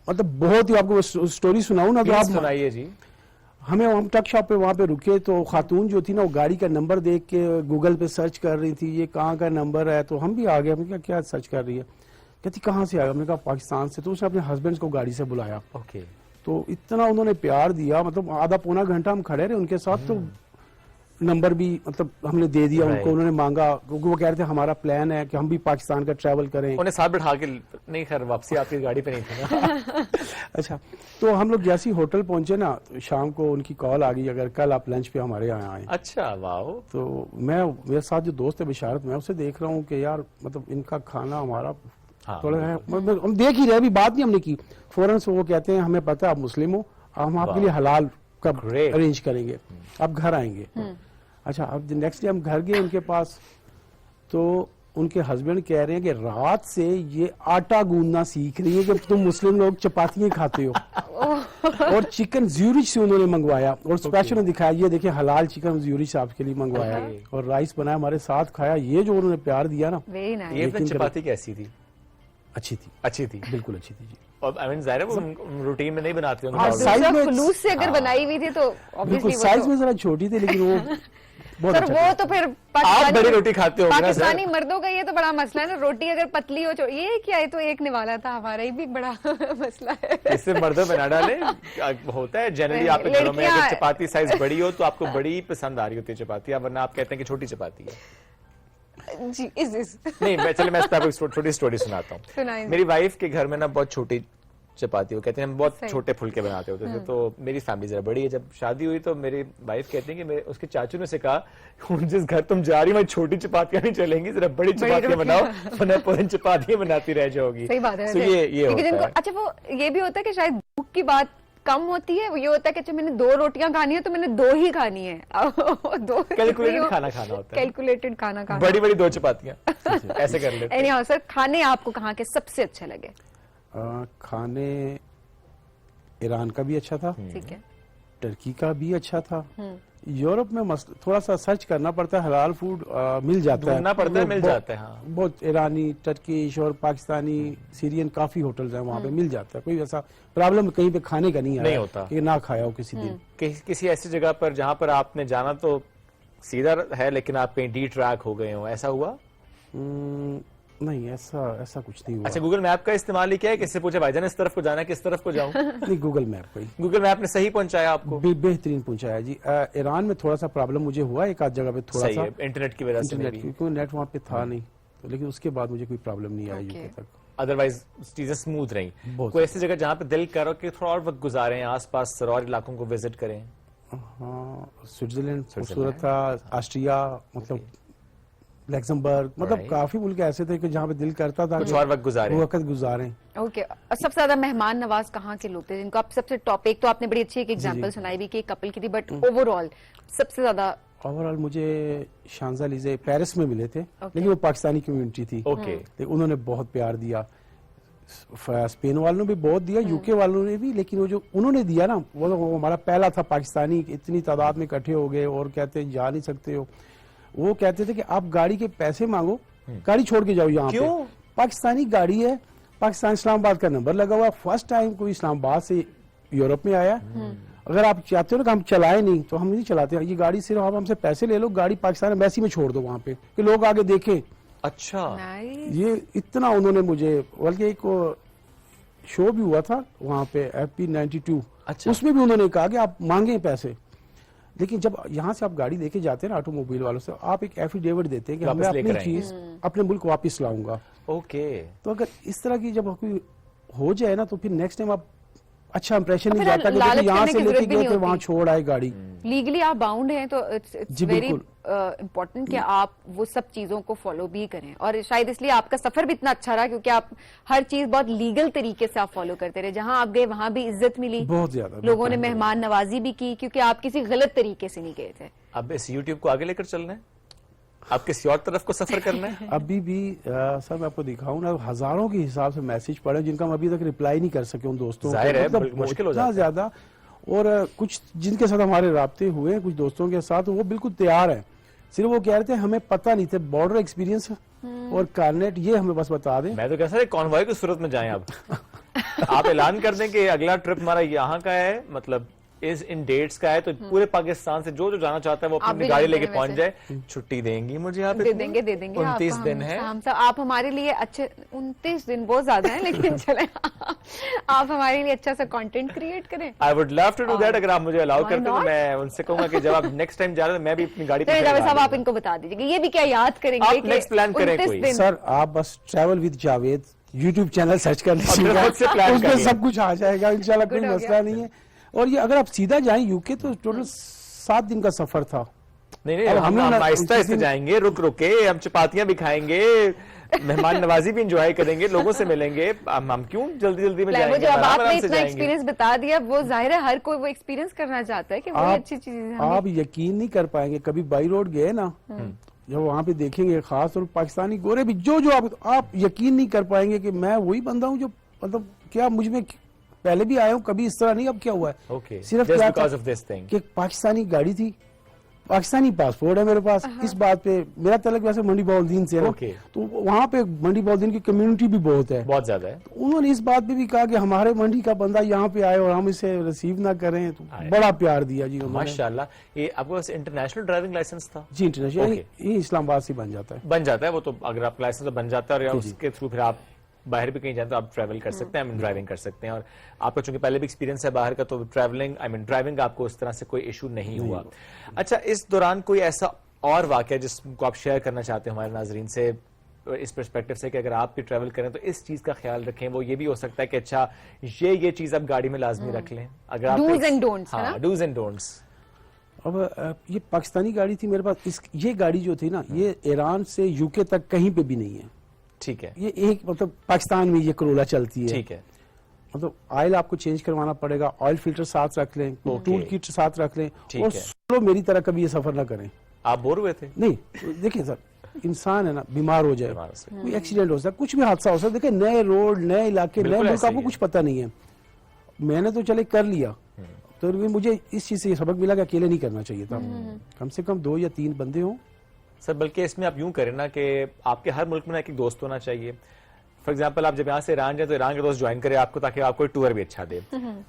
बहुत ही, आपको स्टोरी सुनाऊं ना तो आप सुनाइए जी। हम ट्रक शॉप पे वहां पे रुके, तो खातून जो थी ना वो गाड़ी का नंबर देख के गूगल पे सर्च कर रही थी, ये कहाँ का नंबर है। तो हम भी आ गए, हमने कहा क्या सर्च कर रही है, कहती कहाँ से आया, हमने कहा पाकिस्तान से। तो उसने अपने हस्बैंड को गाड़ी से बुलाया। ओके। तो इतना उन्होंने प्यार दिया, मतलब आधा पौना घंटा हम खड़े रहे उनके साथ। तो नंबर भी मतलब हमने दे दिया उनको, उन्होंने मांगा, क्योंकि वो कह रहे थे हमारा प्लान है कि हम भी पाकिस्तान का ट्रैवल करें। उन्हें साथ बिठा के नहीं, खैर वापसी आपकी गाड़ी पे नहीं थी ना। अच्छा, तो हम लोग जैसे ही होटल पहुंचे ना, तो शाम को उनकी कॉल आ गई, अगर कल आप लंच पे हमारे यहाँ आए। अच्छा, वाह। तो मेरे साथ जो दोस्त है बिशारत, मैं उसे देख रहा हूँ कि यार मतलब इनका खाना हमारा थोड़ा है, हम देख ही रहे, अभी बात नहीं हमने की। फौरन से वो कहते हैं हमें पता है आप मुस्लिम हो, हम आपके लिए हलाल कब अरेंज करेंगे, अब घर आएंगे। अच्छा, अब नेक्स्ट डे हम घर गए उनके पास, तो उनके हस्बैंड कह रहे हैं कि रात से ये आटा गूंदना सीख रही है कि तुम मुस्लिम लोग चपातियां खाते हो। और चिकन ज्यूरिच से उन्होंने मंगवाया और स्पेशल दिखाया, ये देखिए हलाल चिकन ज्यूरिच आपके लिए मंगवाया, और राइस बनाया, हमारे साथ खाया। ये जो उन्होंने प्यार दिया ना, ये चपाती कैसी थी? अच्छी थी, अच्छी थी, बिल्कुल अच्छी थी जी। और आई मीन जाहिर है वो रूटीन में नहीं बनाती होंगी, खुलूस से अगर बनाई हुई थी तो बिल्कुल साइज में जरा छोटी थी, लेकिन वो बहुत सर वो तो फिर आप बड़ी रोटी खाते हो पाकिस्तानी मर्दों का ये तो बड़ा मसला है ना, रोटी अगर पतली हो, ये क्या है, तो एक निवाला था हमारा, ये भी बड़ा मसला है। इससे मर्दों में ना डाले, होता है जनरली आपके घरों में अगर चपाती साइज बड़ी हो तो आपको बड़ी पसंद आ रही होती है चपाती, वरना आप कहते हैं कि छोटी चपाती है जी। नहीं, मैं आपको छोटी स्टोरी सुनाता हूँ। मेरी वाइफ के घर में ना बहुत छोटी चपाती, वो कहते हैं हम बहुत छोटे फुलके बनाते होते थे। तो मेरी फैमिली जरा बड़ी है, जब शादी हुई तो मेरी वाइफ कहती है कि उसके चाचू ने से कहा जिस घर तुम जा रही हो छोटी चपातियां नहीं चलेंगी, जरा बड़ी चपातियां बनाओ, वरना पूरी चपातियां बनाती रह जाओगी। सही बात है। तो ये होता है। अच्छा, वो ये भी होता है कि शायद भूख की बात कम होती है, वो ये होता है कि अच्छा मैंने 2 रोटियां खानी है तो मैंने 2 ही खानी है। 2 कैलकुलेटेड खाना खाना होता है, कैलकुलेटेड खाना खाना, बड़ी बड़ी 2 चपातियां ऐसे कर लेते हैं। सर, खाने आपको कहाँ के सबसे अच्छे लगे? खाने ईरान का भी अच्छा था, ठीक है, टर्की का भी अच्छा था। यूरोप में थोड़ा सा सर्च करना पड़ता है, हलाल फूड मिल जाता है, पड़ता है, मिल जाता है। हाँ। बहुत ईरानी, टर्किश और पाकिस्तानी, सीरियन काफी होटल्स हैं वहाँ पे, मिल जाता है। कोई ऐसा प्रॉब्लम कहीं पे खाने का नहीं होता कि ना खाया हो किसी दिन। किसी ऐसी जगह पर जहाँ पर आपने जाना तो सीधा है, लेकिन आप कहीं डी ट्रैक हो गए हो, ऐसा हुआ? नहीं, ऐसा कुछ नहीं हुआ। अच्छा, गूगल मैप का इस्तेमाल ही किया है? किससे पूछा भाईजान इस तरफ को जाना है, किस तरफ को जाऊं? नहीं, गूगल मैप को ही। गूगल मैप ने सही पहुंचाया आपको? बेहतरीन पहुंचाया जी। ईरान में थोड़ा सा प्रॉब्लम मुझे हुआ, एक आध जगह पे थोड़ा सा इंटरनेट की वजह से, क्योंकि नेट वहाँ पे था नहीं, तो लेकिन उसके बाद मुझे कोई प्रॉब्लम नहीं आई यूके तक। अदरवाइज चीजें स्मूथ रही। कोई ऐसी जगह जहाँ पे दिल करो कि थोड़ा और वक्त गुजारें, आसपास और इलाकों को विजिट करें? हाँ, स्विट्जरलैंड खूबसूरत था, ऑस्ट्रिया, मतलब लग्जमबर्ग, मतलब काफी मुल्क ऐसे थे कि जहाँ पे दिल करता था कुछ और वक्त गुजारें। ओके। और सबसे ज्यादा मेहमान नवाज कहाँ के लोग थे जिनको आप सबसे टॉप, एक तो आपने बड़ी अच्छी एक एग्जांपल सुनाई भी कि एक कपल की थी, बट ओवरऑल सबसे ज्यादा? ओवरऑल मुझे शांज़ेलिज़े पेरिस में मिले थे, लेकिन वो पाकिस्तानी कम्युनिटी थी। उन्होंने बहुत प्यार दिया, स्पेन वालों ने भी बहुत दिया, यूके वालों ने भी, लेकिन वो जो उन्होंने दिया ना, वो हमारा पहला था पाकिस्तानी, इतनी तादाद में इकट्ठे हो गए और कहते जा नहीं सकते हो। वो कहते थे कि आप गाड़ी के पैसे मांगो, गाड़ी छोड़ के जाओ यहाँ पे, पाकिस्तानी गाड़ी है, पाकिस्तान इस्लामाबाद का नंबर लगा हुआ, फर्स्ट टाइम कोई इस्लामाबाद से यूरोप में आया। अगर आप चाहते हो ना कि हम चलाए नहीं, तो हम नहीं चलाते, ये गाड़ी सिर्फ आप हमसे पैसे ले लो, गाड़ी पाकिस्तान एम्बेसी में छोड़ दो वहाँ पे कि लोग आगे देखें। अच्छा, ये इतना उन्होंने मुझे, बल्कि एक शो भी हुआ था वहाँ पे FP 92, उसमें भी उन्होंने कहा कि आप मांगे पैसे, लेकिन जब यहाँ से आप गाड़ी लेके जाते हैं ना ऑटोमोबाइल वालों से, आप एक एफिडेविट देते हैं कि मैं अपनी चीज अपने मुल्क वापस लाऊंगा। तो अगर इस तरह की जब कोई हो जाए ना, तो फिर नेक्स्ट टाइम आप अच्छा इंप्रेशन नहीं जाता कि यहाँ से लेके गए थे वहाँ छोड़ आए गाड़ी। लीगली आप बाउंड हैं, तो इट्स वेरी इम्पोर्टेंट कि आप वो सब चीजों को फॉलो भी करें, और शायद इसलिए आपका सफर भी इतना अच्छा रहा क्योंकि आप हर चीज बहुत लीगल तरीके से आप फॉलो करते रहे। जहां आप गए वहां भी इज्जत मिली, बहुत ज्यादा लोगों ने मेहमान नवाजी भी की, क्योंकि आप किसी गलत तरीके से नहीं गए थे। अब इस यूट्यूब को आगे लेकर चलना है, आप किसी और तरफ को सफर करना है? अभी भी सर मैं आपको दिखाऊं ना, हजारों के हिसाब से मैसेज पड़े जिनका हम अभी तक रिप्लाई नहीं कर सके उन दोस्तों को, मुश्किल हो जाता है ज्यादा। और कुछ जिनके साथ हमारे राब्ते हुए, कुछ दोस्तों के साथ, वो बिल्कुल तैयार है, सिर्फ वो कह रहे थे हमें पता नहीं थे, बॉर्डर एक्सपीरियंस और कार्नेट ये हमें बस बता दें। मैं तो कह सकता कॉन्वॉय की सूरत में जाएं अब आप ऐलान कर दें कि अगला ट्रिप हमारा यहाँ का है, मतलब इन डेट्स का है, तो पूरे पाकिस्तान से जो जाना चाहता है वो अपनी गाड़ी लेके पहुंच जाए। छुट्टी देंगी मुझे आप? दे देंगे 29 दिन है हम सब, आप हमारे लिए अच्छे 29 दिन बहुत ज्यादा है, लेकिन चले आप हमारे लिए अच्छा सा कंटेंट क्रिएट करें। I would love to do that. अगर आप मुझे अलाउ करते तो मैं उनसे कहूंगा कि जब आप नेक्स्ट टाइम जा रहे हो मैं भी अपनी गाड़ी साहब आप इनको बता दीजिए, ये भी क्या याद करेंगे, नेक्स्ट प्लान करें कोई। सर आप बस travel with Javed YouTube channel search कर लीजिएगा, उसमें सब कुछ आ जाएगा इंशाल्लाह, कोई मसला नहीं है। और ये अगर आप सीधा जाएं यूके तो टोटल 7 दिन का सफर था। नहीं हम आहिस्ता आहिस्ता जाएंगे, रुक रुके हम चपातियां भी खाएंगे, मेहमान नवाजी भी इंजॉय करेंगे, लोगों से मिलेंगे। हम क्यों जल्दी जल्दी में जाएंगे, जब आराम आपने आराम से इतना जाएंगे। एक्सपीरियंस बता दिया, वो जाहिर है हर कोई वो एक्सपीरियंस करना चाहता है कि वो अच्छी चीज है। आप यकीन नहीं कर पाएंगे, कभी बाई रोड गए ना, जब वहाँ पे देखेंगे खास और पाकिस्तानी गोरे भी जो जो आप यकीन नहीं कर पाएंगे कि मैं वही बंदा हूँ जो मतलब क्या मुझ में पहले भी आया हूँ, कभी इस तरह नहीं, अब क्या हुआ है। सिर्फ Just क्या because of this thing. कि पाकिस्तानी गाड़ी थी, पाकिस्तानी पासपोर्ट है मेरे पास। इस बात पे मेरा तलक वैसे मंडी बहाउद्दीन से है, तो वहाँ पे मंडी बहाउद्दीन की कम्युनिटी भी बहुत है, बहुत ज्यादा है। तो उन्होंने इस बात पे भी कहा कि हमारे मंडी का बंदा यहाँ पे आए और हम इसे रिसीव ना करें, तो बड़ा प्यार दिया जी उन्होंने। माशाल्लाह। ये आपके पास इंटरनेशनल ड्राइविंग लाइसेंस था? जी इंटरनेशनल, ये इस्लामाबाद से बन जाता है। बन जाता है वो तो, अगर आपका लाइसेंस बन जाता है और उसके थ्रू फिर आप बाहर भी कहीं जाते तो आप ट्रैवल कर सकते हैं, ड्राइविंग कर सकते हैं। और आपका चूंकि पहले भी एक्सपीरियंस है बाहर का, तो ट्रैवलिंग ड्राइविंग आपको उस तरह से कोई इशू नहीं हुआ। अच्छा, इस दौरान कोई ऐसा और वाकया जिसको आप शेयर करना चाहते हैं हमारे नाजरीन से, इस पर्सपेक्टिव से कि अगर आप भी ट्रैवल करें तो इस चीज का ख्याल रखें? वो ये भी हो सकता है कि अच्छा ये चीज आप गाड़ी में लाजमी रख लें, अगर आप डूज एंड डोंट्स। हाँ, डूज एंड डोंट्स। अब ये पाकिस्तानी गाड़ी थी मेरे पास, ये गाड़ी जो थी ना, ये ईरान से यूके तक कहीं पे भी नहीं है। ठीक है। ये एक मतलब पाकिस्तान में ये करोला चलती है। ठीक है। मतलब ऑयल आपको चेंज करवाना पड़ेगा, ऑयल फिल्टर साथ रख लें, टूल किट साथ रख लें, और सोलो मेरी तरह कभी ये सफर ना करें। आप बोर हुए थे? नहीं, देखिए सर, इंसान है ना, बीमार हो जाए, कोई एक्सीडेंट हो सकता है, कुछ भी हादसा हो सकता है। देखिए नए रोड, नए इलाके, नए मुल्क, आपको कुछ पता नहीं है। मैंने तो चले कर लिया, तो मुझे इस चीज से सबक मिला कि अकेले नहीं करना चाहिए था, कम से कम 2 या 3 बंदे हों। सर बल्कि इसमें आप यूं करें ना कि आपके हर मुल्क में एक दोस्त होना चाहिए। फॉर एग्जाम्पल आप जब यहाँ से ईरान जाए तो ईरान के दोस्त ज्वाइन करे आपको, ताकि आपको टूर भी अच्छा दे।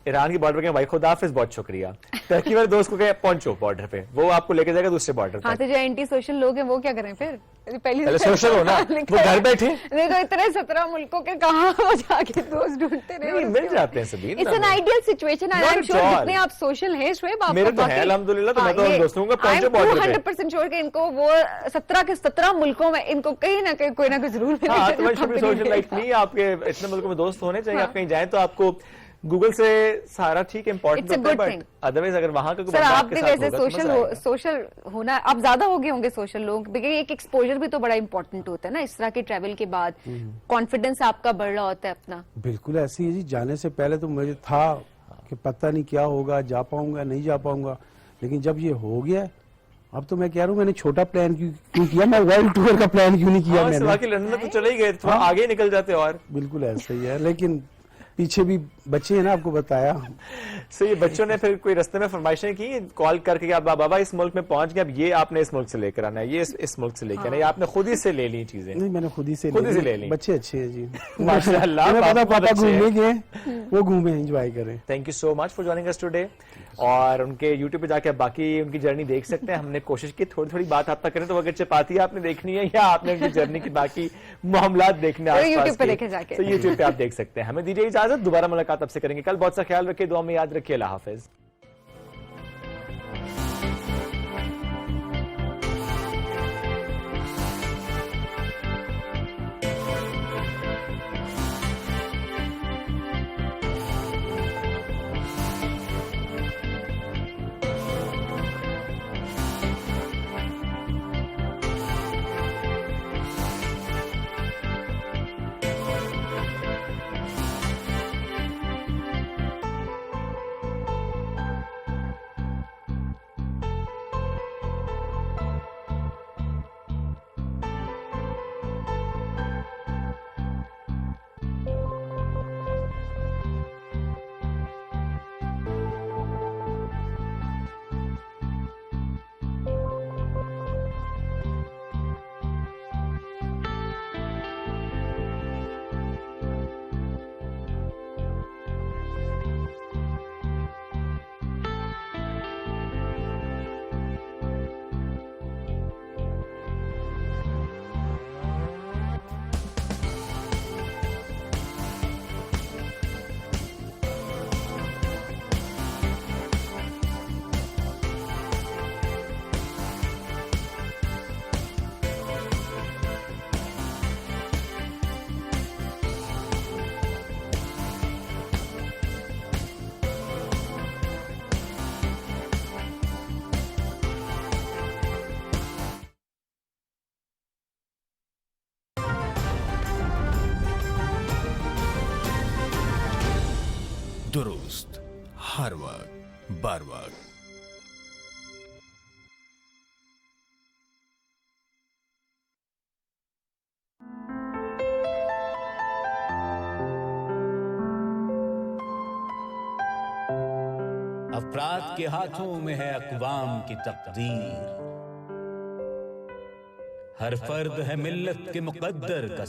ईरान की बॉर्डर पे भाई खुदा हाफिज, बहुत शुक्रिया। टर्की वाले दोस्त को कहे पहुंचो बॉर्डर पे, वो आपको लेके जाएगा दूसरे बॉर्डर पे। हाँ, तो जो एंटी सोशल लोग हैं वो क्या करें फिर? पहले सोशल हो ना, वो घर बैठे। देखो इतने 17 मुल्कों के कहाँ वो जाके दोस्त ढूंढते रहे, मिल जाते हैं सभी। It's an ideal situation. I am sure जितने आप सोशल हैं शोएब, आप मेरे तो है अल्हम्दुलिल्लाह, तो मैं तो दोस्तों को पहुंचे बॉर्डर पे। 100% श्योर कि इनको वो 17 के 17 मुल्कों में इनको कहीं ना कहीं कोई ना कोई जरूर मिलेगा। हाँ, तो सोशल लाइफ नहीं, आपके इतने मुल्कों में दोस्त होने चाहिए। आप कहीं जाए तो आपको गूगल से सारा ठीक है, इंपॉर्टेंट होता है, बट अदरवाइज अगर वहां का सर आप भी वैसे सोशल होना, आप ज्यादा हो गए होंगे सोशल लोग, देखिए एक एक्सपोजर भी तो बड़ा इंपॉर्टेंट होता है ना इस तरह के ट्रैवल के बाद, कॉन्फिडेंस आपका बढ़ रहा होता है अपना। बिल्कुल ऐसी है जी, जाने से पहले तो मुझे था कि पता नहीं क्या होगा, जा पाऊंगा नहीं जा पाऊंगा, लेकिन जब ये हो गया अब तो मैं कह रहा हूँ मैंने छोटा प्लान क्यों किया, मैं वर्ल्ड टूर का प्लान क्यों नहीं किया मैंने। लंदन तो चले ही गए, थोड़ा आगे निकल जाते। और बिल्कुल ऐसा ही है, लेकिन पीछे भी बच्चे हैं ना, आपको बताया। सो ये बच्चों ने फिर कोई रास्ते में फरमाइशें की कॉल करके कि आप बाबा इस मुल्क में पहुंच गए, अब ये आपने इस मुल्क से लेकर आना है, ये इस मुल्क से लेकर आना है, आपने खुद ही से ले ली चीजें? नहीं, मैंने खुद ही से ले ली। बच्चे अच्छे हैं जी, माशाअल्लाह। पापा घूमने गए, वो घूमे, एंजॉय करें। Thank you so much for joining us today. और उनके YouTube पे जाके बाकी उनकी जर्नी देख सकते हैं। हमने कोशिश की थोड़ी थोड़ी बात आप तक करें, तो अगर चपाती आपने देखनी है या आपने उनकी जर्नी की बाकी मामलात देखने YouTube पे देखे जाके, तो YouTube पे आप देख सकते हैं। हमें दीजिए इजाजत, दोबारा मुलाकात आपसे करेंगे कल। बहुत सा ख्याल रखिए, दुआ में याद रखिए। अल्लाह हाफिज। दुरुस्त, हर वक्त, बर वक्त। अफराद के हाथों में है अक़वाम की तकदीर। हर फर्द है मिल्लत के मुक़द्दर का